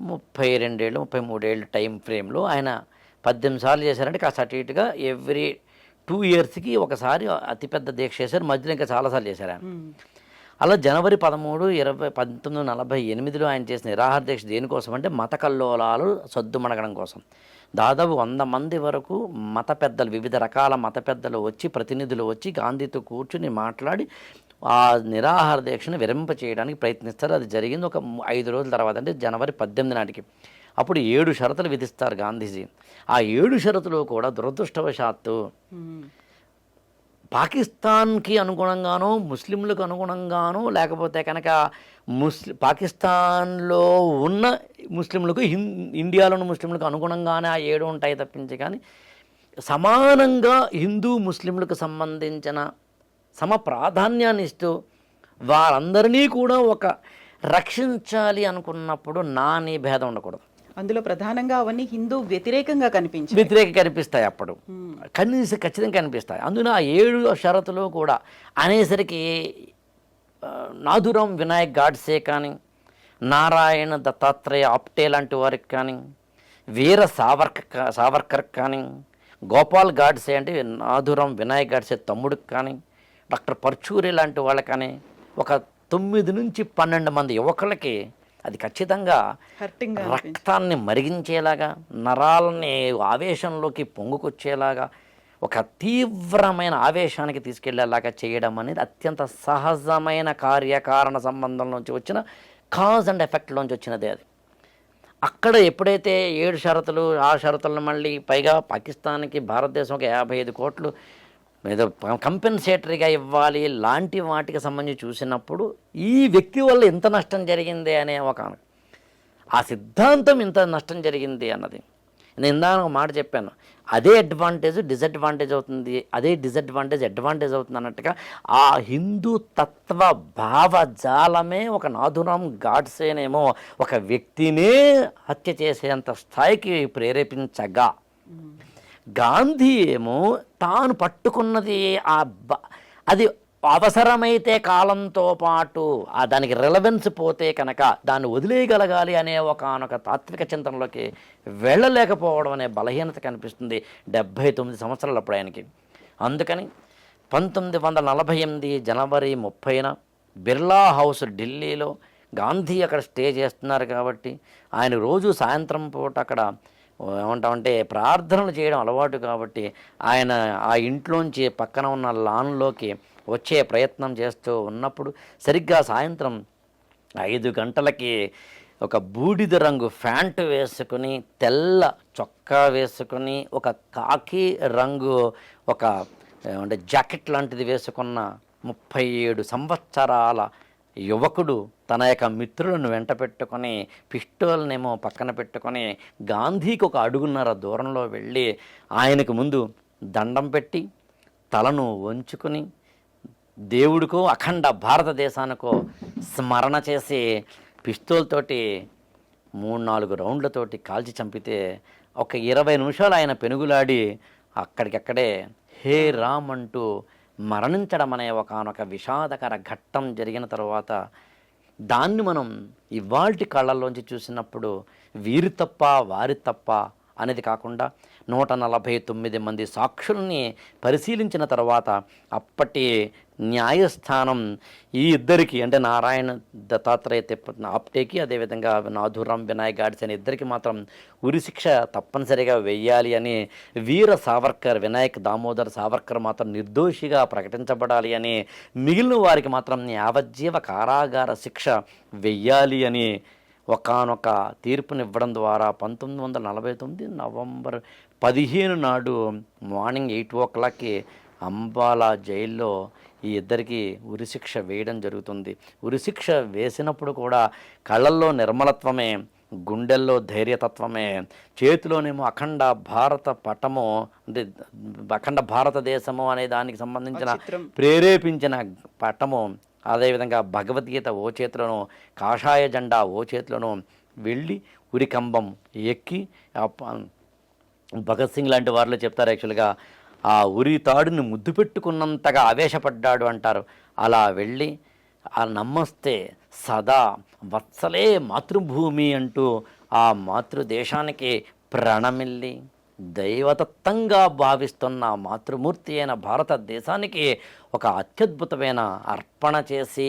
32 ఏళ్ళు 33 ఏళ్ళు టైం ఫ్రేమ్లో ఆయన 18 సార్లు చేశారంటే కాస్త అటు ఇటుగా ఎవ్రీ 2 ఇయర్స్కి ఒకసారి అతిపెద్ద దీక్ష చేశారు. మధ్యలో ఇంకా చాలాసార్లు చేశారు ఆయన. అలా జనవరి 13, 1948లో ఆయన చేసిన నిరాహార దీక్ష దేనికోసం అంటే మత కల్లోలాలు సద్దుమణగడం కోసం. దాదాపు 100 మంది వరకు మత పెద్దలు, వివిధ రకాల మత పెద్దలు వచ్చి, ప్రతినిధులు వచ్చి గాంధీతో కూర్చుని మాట్లాడి ఆ నిరాహార దీక్షను విరమింప చేయడానికి ప్రయత్నిస్తారు. అది జరిగింది ఒక 5 రోజుల తర్వాత, అంటే జనవరి 18 నాటికి. అప్పుడు 7 షరతులు విధిస్తారు గాంధీజీ. ఆ 7 షరతులు కూడా దురదృష్టవశాత్తు పాకిస్తాన్కి అనుగుణంగానో, ముస్లింలకు అనుగుణంగానో, లేకపోతే కనుక పాకిస్తాన్లో ఉన్న ముస్లింలకు, ఇండియాలో ఉన్న ముస్లింలకు అనుగుణంగానే ఆ 7 ఉంటాయి తప్పించి, కానీ సమానంగా హిందూ ముస్లింలకు సంబంధించిన సమ ప్రాధాన్యాన్ని ఇస్తూ వారందరినీ కూడా ఒక రక్షించాలి అనుకున్నప్పుడు నీ భేదం ఉండకూడదు. అందులో ప్రధానంగా అవన్నీ హిందూ వ్యతిరేకంగా కనిపిస్తాయి. అప్పుడు ఖచ్చితంగా కనిపిస్తాయి. అందులో ఆ 7 షరతులు కూడా అనేసరికి నాథురామ్ వినాయక్ గాడ్సే కానీ, నారాయణ దత్తాత్రేయ ఆప్టే లాంటి వారికి కానీ, వీర సావర్కర్ కానీ, గోపాల్ గాడ్సే అంటే నాథురామ్ వినాయక్ గాడ్సే తమ్ముడికి కానీ, డాక్టర్ పర్చూరి లాంటి వాళ్ళకి కానీ, ఒక 9 నుంచి 12 మంది యువకులకి అది ఖచ్చితంగా రక్తాన్ని మరిగించేలాగా, నరాలని ఆవేశంలోకి పొంగుకొచ్చేలాగా, ఒక తీవ్రమైన ఆవేశానికి తీసుకెళ్లేలాగా చేయడం అనేది అత్యంత సహజమైన కార్యకారణ సంబంధంలోంచి వచ్చిన కాజ్ అండ్ ఎఫెక్ట్లోంచి వచ్చినదే అది. అక్కడ ఎప్పుడైతే 7 షరతులు, ఆ షరతులను మళ్ళీ పైగా పాకిస్తాన్కి భారతదేశం ఒక 55 కోట్లు ఏదో కంపెన్సేటరీగా ఇవ్వాలి లాంటి వాటికి సంబంధించి చూసినప్పుడు ఈ వ్యక్తి వల్ల ఎంత నష్టం జరిగింది అనే ఒక ఆ సిద్ధాంతం ఇంత నష్టం జరిగింది అన్నది. నేను ఇందాక ఒక మాట చెప్పాను, అదే అడ్వాంటేజ్ డిసడ్వాంటేజ్ అవుతుంది, అదే డిసడ్వాంటేజ్ అడ్వాంటేజ్ అవుతుంది అన్నట్టుగా ఆ హిందూ తత్వ భావజాలమే ఒక నాథురామ్ గాడ్సేనేమో ఒక వ్యక్తినే హత్య చేసేంత స్థాయికి ప్రేరేపించగా, గాంధీ ఏమో తాను పట్టుకున్నది అది అవసరమైతే కాలంతో పాటు దానికి రిలవెన్స్ పోతే కనుక దాన్ని వదిలేయగలగాలి అనే ఒకనొక తాత్విక చింతనలోకి వెళ్ళలేకపోవడం అనే బలహీనత కనిపిస్తుంది 79 సంవత్సరాలు అప్పుడు ఆయనకి. అందుకని 1948 జనవరి 30న బిర్లా హౌస్ ఢిల్లీలో గాంధీ అక్కడ స్టే చేస్తున్నారు కాబట్టి ఆయన రోజు సాయంత్రం పూట అక్కడ ఏమంటామంటే ప్రార్థనలు చేయడం అలవాటు కాబట్టి ఆయన ఆ ఇంట్లోంచి పక్కన ఉన్న లాన్లోకి వచ్చే ప్రయత్నం చేస్తూ ఉన్నప్పుడు సరిగ్గా సాయంత్రం 5 గంటలకి ఒక బూడిద రంగు ప్యాంటు వేసుకుని, తెల్ల చొక్కా వేసుకుని, ఒక కాకి రంగు ఒక అంటే జాకెట్ లాంటిది వేసుకున్న 37 సంవత్సరాల యువకుడు తన యొక్క మిత్రులను వెంట పెట్టుకొని పిస్టోల్నేమో పక్కన పెట్టుకొని గాంధీకి ఒక అడుగున్నర దూరంలో వెళ్ళి ఆయనకు ముందు దండం పెట్టి తలను వంచుకొని దేవుడికో అఖండ భారతదేశానికో స్మరణ చేసి పిస్తోల్తోటి 3-4 రౌండ్లతోటి కాల్చి చంపితే ఒక 20 నిమిషాలు ఆయన పెనుగులాడి అక్కడికక్కడే హే రామ్ అంటూ మరణించడం అనే ఒకనొక విషాదకర ఘట్టం జరిగిన తర్వాత దాన్ని మనం ఇవాల్టి కళ్ళల్లోంచి చూసినప్పుడు వీరి తప్ప వారి తప్ప అనేది కాకుండా 149 మంది సాక్షుల్ని పరిశీలించిన తర్వాత అప్పటి న్యాయస్థానం ఈ ఇద్దరికి అంటే నారాయణ దత్తాత్రేయ ఆప్టేకి అదేవిధంగా నాథురామ్ వినాయక్ గాడ్సే అని ఇద్దరికి మాత్రం ఉరిశిక్ష తప్పనిసరిగా వెయ్యాలి అని, వీర సావర్కర్ వినాయక్ దామోదర్ సావర్కర్ మాత్రం నిర్దోషిగా ప్రకటించబడాలి అని, మిగిలిన వారికి మాత్రం యావజ్జీవ కారాగార శిక్ష వెయ్యాలి అని ఒకానొక తీర్పునివ్వడం ద్వారా 1949 నవంబర్ 15 నాడు మార్నింగ్ 8 o'clockకి అంబాలా జైల్లో ఈ ఇద్దరికి ఉరిశిక్ష వేయడం జరుగుతుంది. ఉరిశిక్ష వేసినప్పుడు కూడా కళ్ళల్లో నిర్మలత్వమే, గుండెల్లో ధైర్యతత్వమే, చేతిలోనేమో అఖండ భారత పటము అంటే అఖండ భారతదేశము అనే దానికి సంబంధించిన ప్రేరేపించిన పటము, అదేవిధంగా భగవద్గీత ఓ చేతిలోనూ, కాషాయ జెండా ఓ చేతిలోనూ వెళ్ళి ఉరికంబం ఎక్కి భగత్ సింగ్ లాంటి వారిలో చెప్తారు యాక్చువల్గా ఆ ఉరి తాడుని ముద్దు పెట్టుకున్నంతగా ఆవేశపడ్డాడు అంటారు. అలా వెళ్ళి ఆ నమస్తే సదా వత్సలే మాతృభూమి అంటూ ఆ మాతృదేశానికి ప్రణమిల్లి దైవదత్తంగా భావిస్తున్న మాతృమూర్తి అయిన భారతదేశానికి ఒక అత్యద్భుతమైన అర్పణ చేసి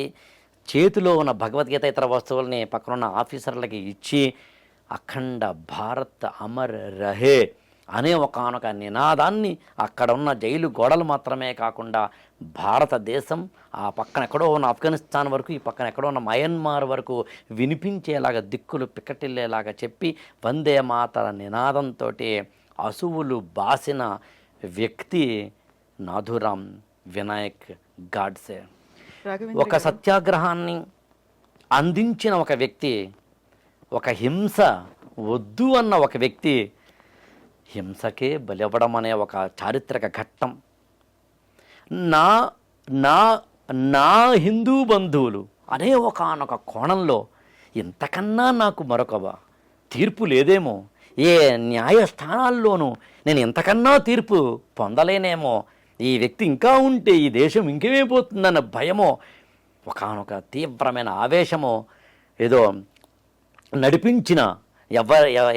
చేతిలో ఉన్న భగవద్గీత ఇతర వస్తువుల్ని పక్కనున్న ఆఫీసర్లకి ఇచ్చి అఖండ భారత్ అమర్ రహే అనే ఒకనొక నినాదాన్ని అక్కడ ఉన్న జైలు గోడలు మాత్రమే కాకుండా భారతదేశం ఆ పక్కన ఎక్కడో ఉన్న ఆఫ్ఘనిస్తాన్ వరకు, ఈ పక్కన ఎక్కడో ఉన్న మయన్మార్ వరకు వినిపించేలాగా దిక్కులు పిక్కటిల్లేలాగా చెప్పి వందే మాతర నినాదంతో అసువులు బాసిన వ్యక్తి నాథురామ్ వినాయక్ గాడ్సే. ఒక సత్యాగ్రహాన్ని అందించిన ఒక వ్యక్తి, ఒక హింస వద్దు అన్న ఒక వ్యక్తి హింసకే బలివ్వడం అనే ఒక చారిత్రక ఘట్టం. నా నా నా హిందూ బంధువులు అనే ఒకనొక కోణంలో ఇంతకన్నా నాకు మరొక తీర్పు లేదేమో, ఏ న్యాయస్థానాల్లోనూ నేను ఇంతకన్నా తీర్పు పొందలేనేమో, ఈ వ్యక్తి ఇంకా ఉంటే ఈ దేశం ఇంకేమైపోతుందన్న భయమో, ఒకనొక తీవ్రమైన ఆవేశమో ఏదో నడిపించిన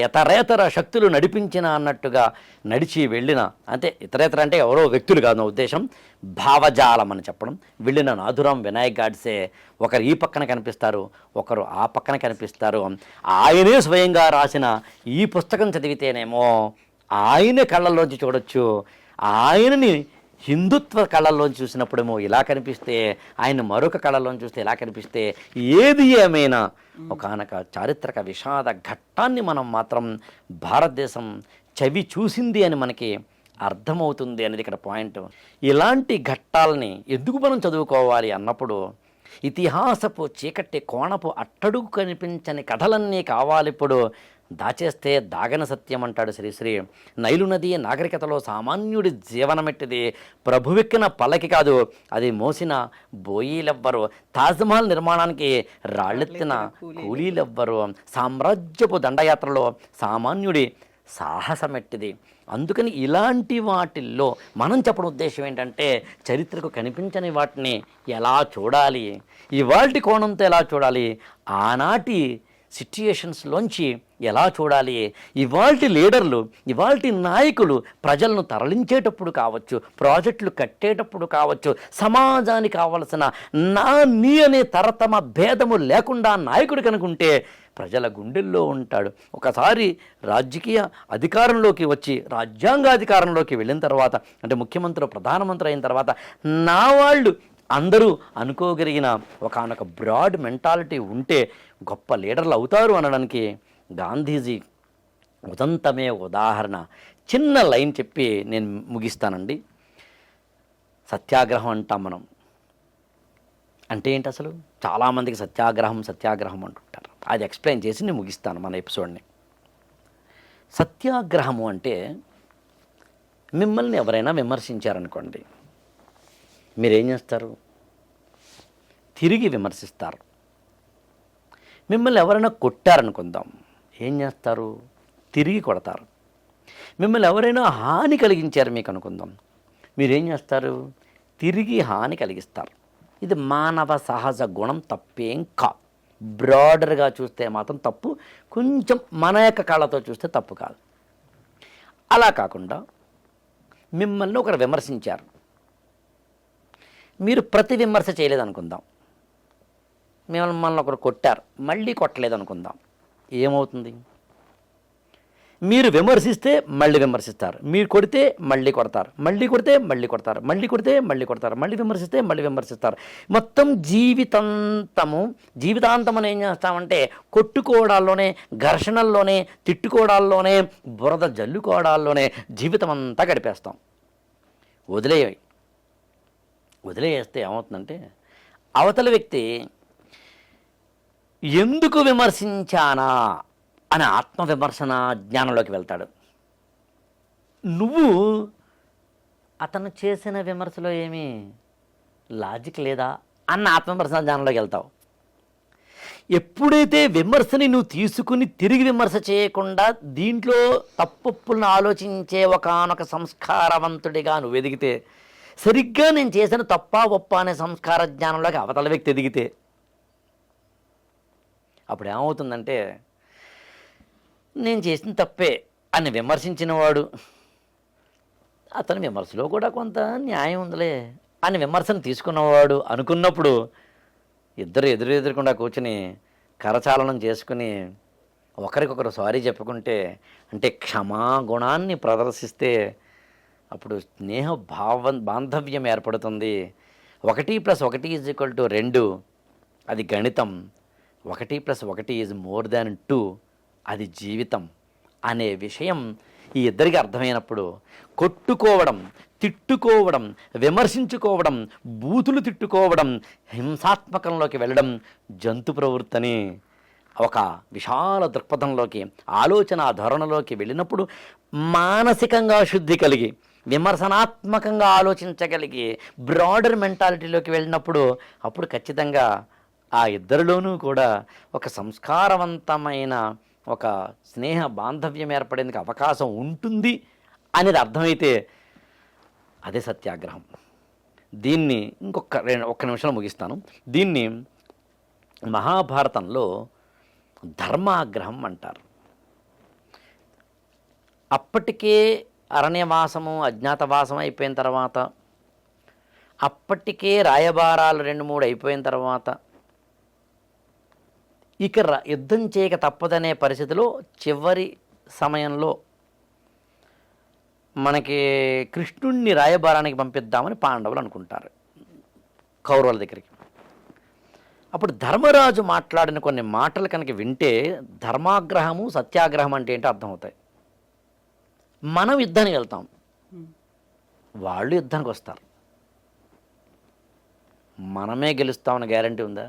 ఇతరేతర శక్తులు నడిపించిన అన్నట్టుగా నడిచి వెళ్ళిన, అంటే ఇతరేతర అంటే ఎవరో వ్యక్తులు కాదు నా ఉద్దేశం, భావజాలం అని చెప్పడం, వెళ్ళిన నాథురామ్ వినాయక్ గాడ్సే ఒకరు ఈ పక్కన కనిపిస్తారు, ఒకరు ఆ పక్కన కనిపిస్తారు. ఆయనే స్వయంగా రాసిన ఈ పుస్తకం చదివితేనేమో ఆయన కళ్ళల్లోంచి చూడొచ్చు, ఆయనని హిందుత్వ కళల్లోంచి చూసినప్పుడేమో ఇలా కనిపిస్తే, ఆయన మరొక కళల్లోంచి చూస్తే ఇలా కనిపిస్తే, ఏది ఏమైనా ఒకనొక చారిత్రక విషాద ఘట్టాన్ని మనం మాత్రం భారతదేశం చవి చూసింది అని మనకి అర్థమవుతుంది అనేది ఇక్కడ పాయింట్. ఇలాంటి ఘట్టాలని ఎందుకు మనం చదువుకోవాలి అన్నప్పుడు ఇతిహాసపు చీకటి కోణపు అట్టడుగు కనిపించని కథలన్నీ కావాలిప్పుడు, దాచేస్తే దాగని సత్యం అంటాడు శ్రీశ్రీ. నైలు నది నాగరికతలో సామాన్యుడి జీవనమెట్టిది, ప్రభువెక్కిన పల్లకి కాదు అది మోసిన బోయీలెవ్వరు, తాజ్మహల్ నిర్మాణానికి రాళ్ళెత్తిన కూలీలెవ్వరు, సామ్రాజ్యపు దండయాత్రలో సామాన్యుడి సాహసమెట్టిది. అందుకని ఇలాంటి వాటిల్లో మనం చెప్పడం ఉద్దేశం ఏంటంటే, చరిత్రకు కనిపించని వాటిని ఎలా చూడాలి, ఇవాల్టి కోణంతో ఎలా చూడాలి, ఆనాటి సిట్యుయేషన్స్లోంచి ఎలా చూడాలి, ఇవాల్టి లీడర్లు, ఇవాల్టి నాయకులు ప్రజలను తరలించేటప్పుడు కావచ్చు, ప్రాజెక్టులు కట్టేటప్పుడు కావచ్చు, సమాజానికి కావలసిన నా నీ అనే తరతమ భేదము లేకుండా నాయకుడు కనుకుంటే ప్రజల గుండెల్లో ఉంటాడు. ఒకసారి రాజకీయ అధికారంలోకి వచ్చి రాజ్యాంగాధికారంలోకి వెళ్ళిన తర్వాత, అంటే ముఖ్యమంత్రి ప్రధానమంత్రి అయిన తర్వాత, నా వాళ్ళు అందరూ అనుకోగలిగిన ఒకానొక బ్రాడ్ మెంటాలిటీ ఉంటే గొప్ప లీడర్లు అవుతారు అనడానికి గాంధీజీ ఉదంతమే ఉదాహరణ. చిన్న లైన్ చెప్పి నేను ముగిస్తానండి. సత్యాగ్రహం అంటాం మనం. అంటే ఏంటి అసలు? చాలామందికి సత్యాగ్రహం సత్యాగ్రహం అంటుంటారు. అది ఎక్స్ప్లెయిన్ చేసి నేను ముగిస్తాను మన ఎపిసోడ్ని. సత్యాగ్రహము అంటే, మిమ్మల్ని ఎవరైనా విమర్శించారనుకోండి, మీరేం చేస్తారు? తిరిగి విమర్శిస్తారు. మిమ్మల్ని ఎవరైనా కొట్టారనుకుందాం, ఏం చేస్తారు? తిరిగి కొడతారు. మిమ్మల్ని ఎవరైనా హాని కలిగించారు మీకు అనుకుందాం, మీరేం చేస్తారు? తిరిగి హాని కలిగిస్తారు. ఇది మానవ సహజ గుణం, తప్పేం కాదు. బ్రాడర్గా చూస్తే మాత్రం తప్పు, కొంచెం మన యొక్క కళ్ళతో చూస్తే తప్పు కాదు. అలా కాకుండా మిమ్మల్ని ఒకరు విమర్శించారు, మీరు ప్రతి విమర్శ చేయలేదనుకుందాం. మిమ్మల్ని ఒకరు కొట్టారు, మళ్ళీ కొట్టలేదనుకుందాం. ఏమవుతుంది? మీరు విమర్శిస్తే మళ్ళీ విమర్శిస్తారు, మీరు కొడితే మళ్ళీ కొడతారు, మళ్ళీ కొడితే మళ్ళీ కొడతారు, మళ్ళీ కొడితే మళ్ళీ కొడతారు, మళ్ళీ విమర్శిస్తే మళ్ళీ విమర్శిస్తారు. మొత్తం జీవితాంతం ఏం చేస్తామంటే కొట్టుకోవడాల్లోనే, ఘర్షణల్లోనే, తిట్టుకోవడాల్లోనే, బురద జల్లుకోవడాల్లోనే జీవితం అంతా గడిపేస్తాం. వదిలేస్తే ఏమవుతుందంటే, అవతల వ్యక్తి ఎందుకు విమర్శించానా అని ఆత్మవిమర్శన జ్ఞానంలోకి వెళ్తాడు. నువ్వు అతను చేసిన విమర్శలో ఏమీ లాజిక్ లేదా అన్న ఆత్మవిమర్శన జ్ఞానంలోకి వెళ్తావు. ఎప్పుడైతే విమర్శని నువ్వు తీసుకుని తిరిగి విమర్శ చేయకుండా దీంట్లో తప్పులను ఆలోచించే ఒకానొక సంస్కారవంతుడిగా నువ్వు ఎదిగితే, సరిగ్గా నేను చేసిన తప్పా ఒప్ప అనే సంస్కార జ్ఞానంలోకి అవతల వ్యక్తి ఎదిగితే, అప్పుడు ఏమవుతుందంటే, నేను చేసిన తప్పే అని విమర్శించిన వాడు, అతని విమర్శలో కూడా కొంత న్యాయం ఉందిలే అని విమర్శను తీసుకున్నవాడు అనుకున్నప్పుడు, ఇద్దరు ఎదురుకుండా కూర్చుని కరచాలనం చేసుకుని ఒకరికొకరు సారీ చెప్పుకుంటే, అంటే క్షమాగుణాన్ని ప్రదర్శిస్తే అప్పుడు స్నేహ బాంధవ్యం ఏర్పడుతుంది. 1+1 = 2, అది గణితం. 1+1 = more than 2, అది జీవితం అనే విషయం ఈ ఇద్దరికి అర్థమైనప్పుడు, కొట్టుకోవడం, తిట్టుకోవడం, విమర్శించుకోవడం, బూతులు తిట్టుకోవడం, హింసాత్మకంలోకి వెళ్ళడం జంతు ప్రవృత్తని ఒక విశాల దృక్పథంలోకి, ఆలోచన ధోరణిలోకి వెళ్ళినప్పుడు, మానసికంగా శుద్ధి కలిగి, విమర్శనాత్మకంగా ఆలోచించగలిగి, బ్రాడర్ మెంటాలిటీలోకి వెళ్ళినప్పుడు, అప్పుడు ఖచ్చితంగా ఆ ఇద్దరిలోనూ కూడా ఒక సంస్కారవంతమైన ఒక స్నేహ బాంధవ్యం ఏర్పడేందుకు అవకాశం ఉంటుంది అనేది అర్థమైతే అదే సత్యాగ్రహం. దీన్ని ఒక్క నిమిషంలో ముగిస్తాను. దీన్ని మహాభారతంలో ధర్మాగ్రహం అంటారు. అప్పటికే అరణ్యవాసము, అజ్ఞాతవాసం అయిపోయిన తర్వాత, అప్పటికే రాయబారాలు 2-3 అయిపోయిన తర్వాత, ఇక యుద్ధం చేయక తప్పదనే పరిస్థితిలో చివరి సమయంలో మనకి కృష్ణుణ్ణి రాయబారానికి పంపిద్దామని పాండవులు అనుకుంటారు కౌరవుల దగ్గరికి. అప్పుడు ధర్మరాజు మాట్లాడిన కొన్ని మాటలు కనుక వింటే ధర్మాగ్రహము, సత్యాగ్రహం అంటే ఏంటో అర్థమవుతాయి. మనం యుద్ధానికి వెళ్తాం, వాళ్ళు యుద్ధానికి వస్తారు. మనమే గెలుస్తామన్న గ్యారంటీ ఉందా?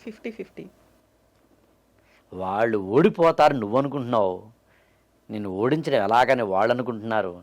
50-50. వాళ్ళు ఓడిపోతారు నువ్వు అనుకుంటున్నావు, నిన్ను ఓడించడం ఎలాగని వాళ్ళు అనుకుంటున్నారు.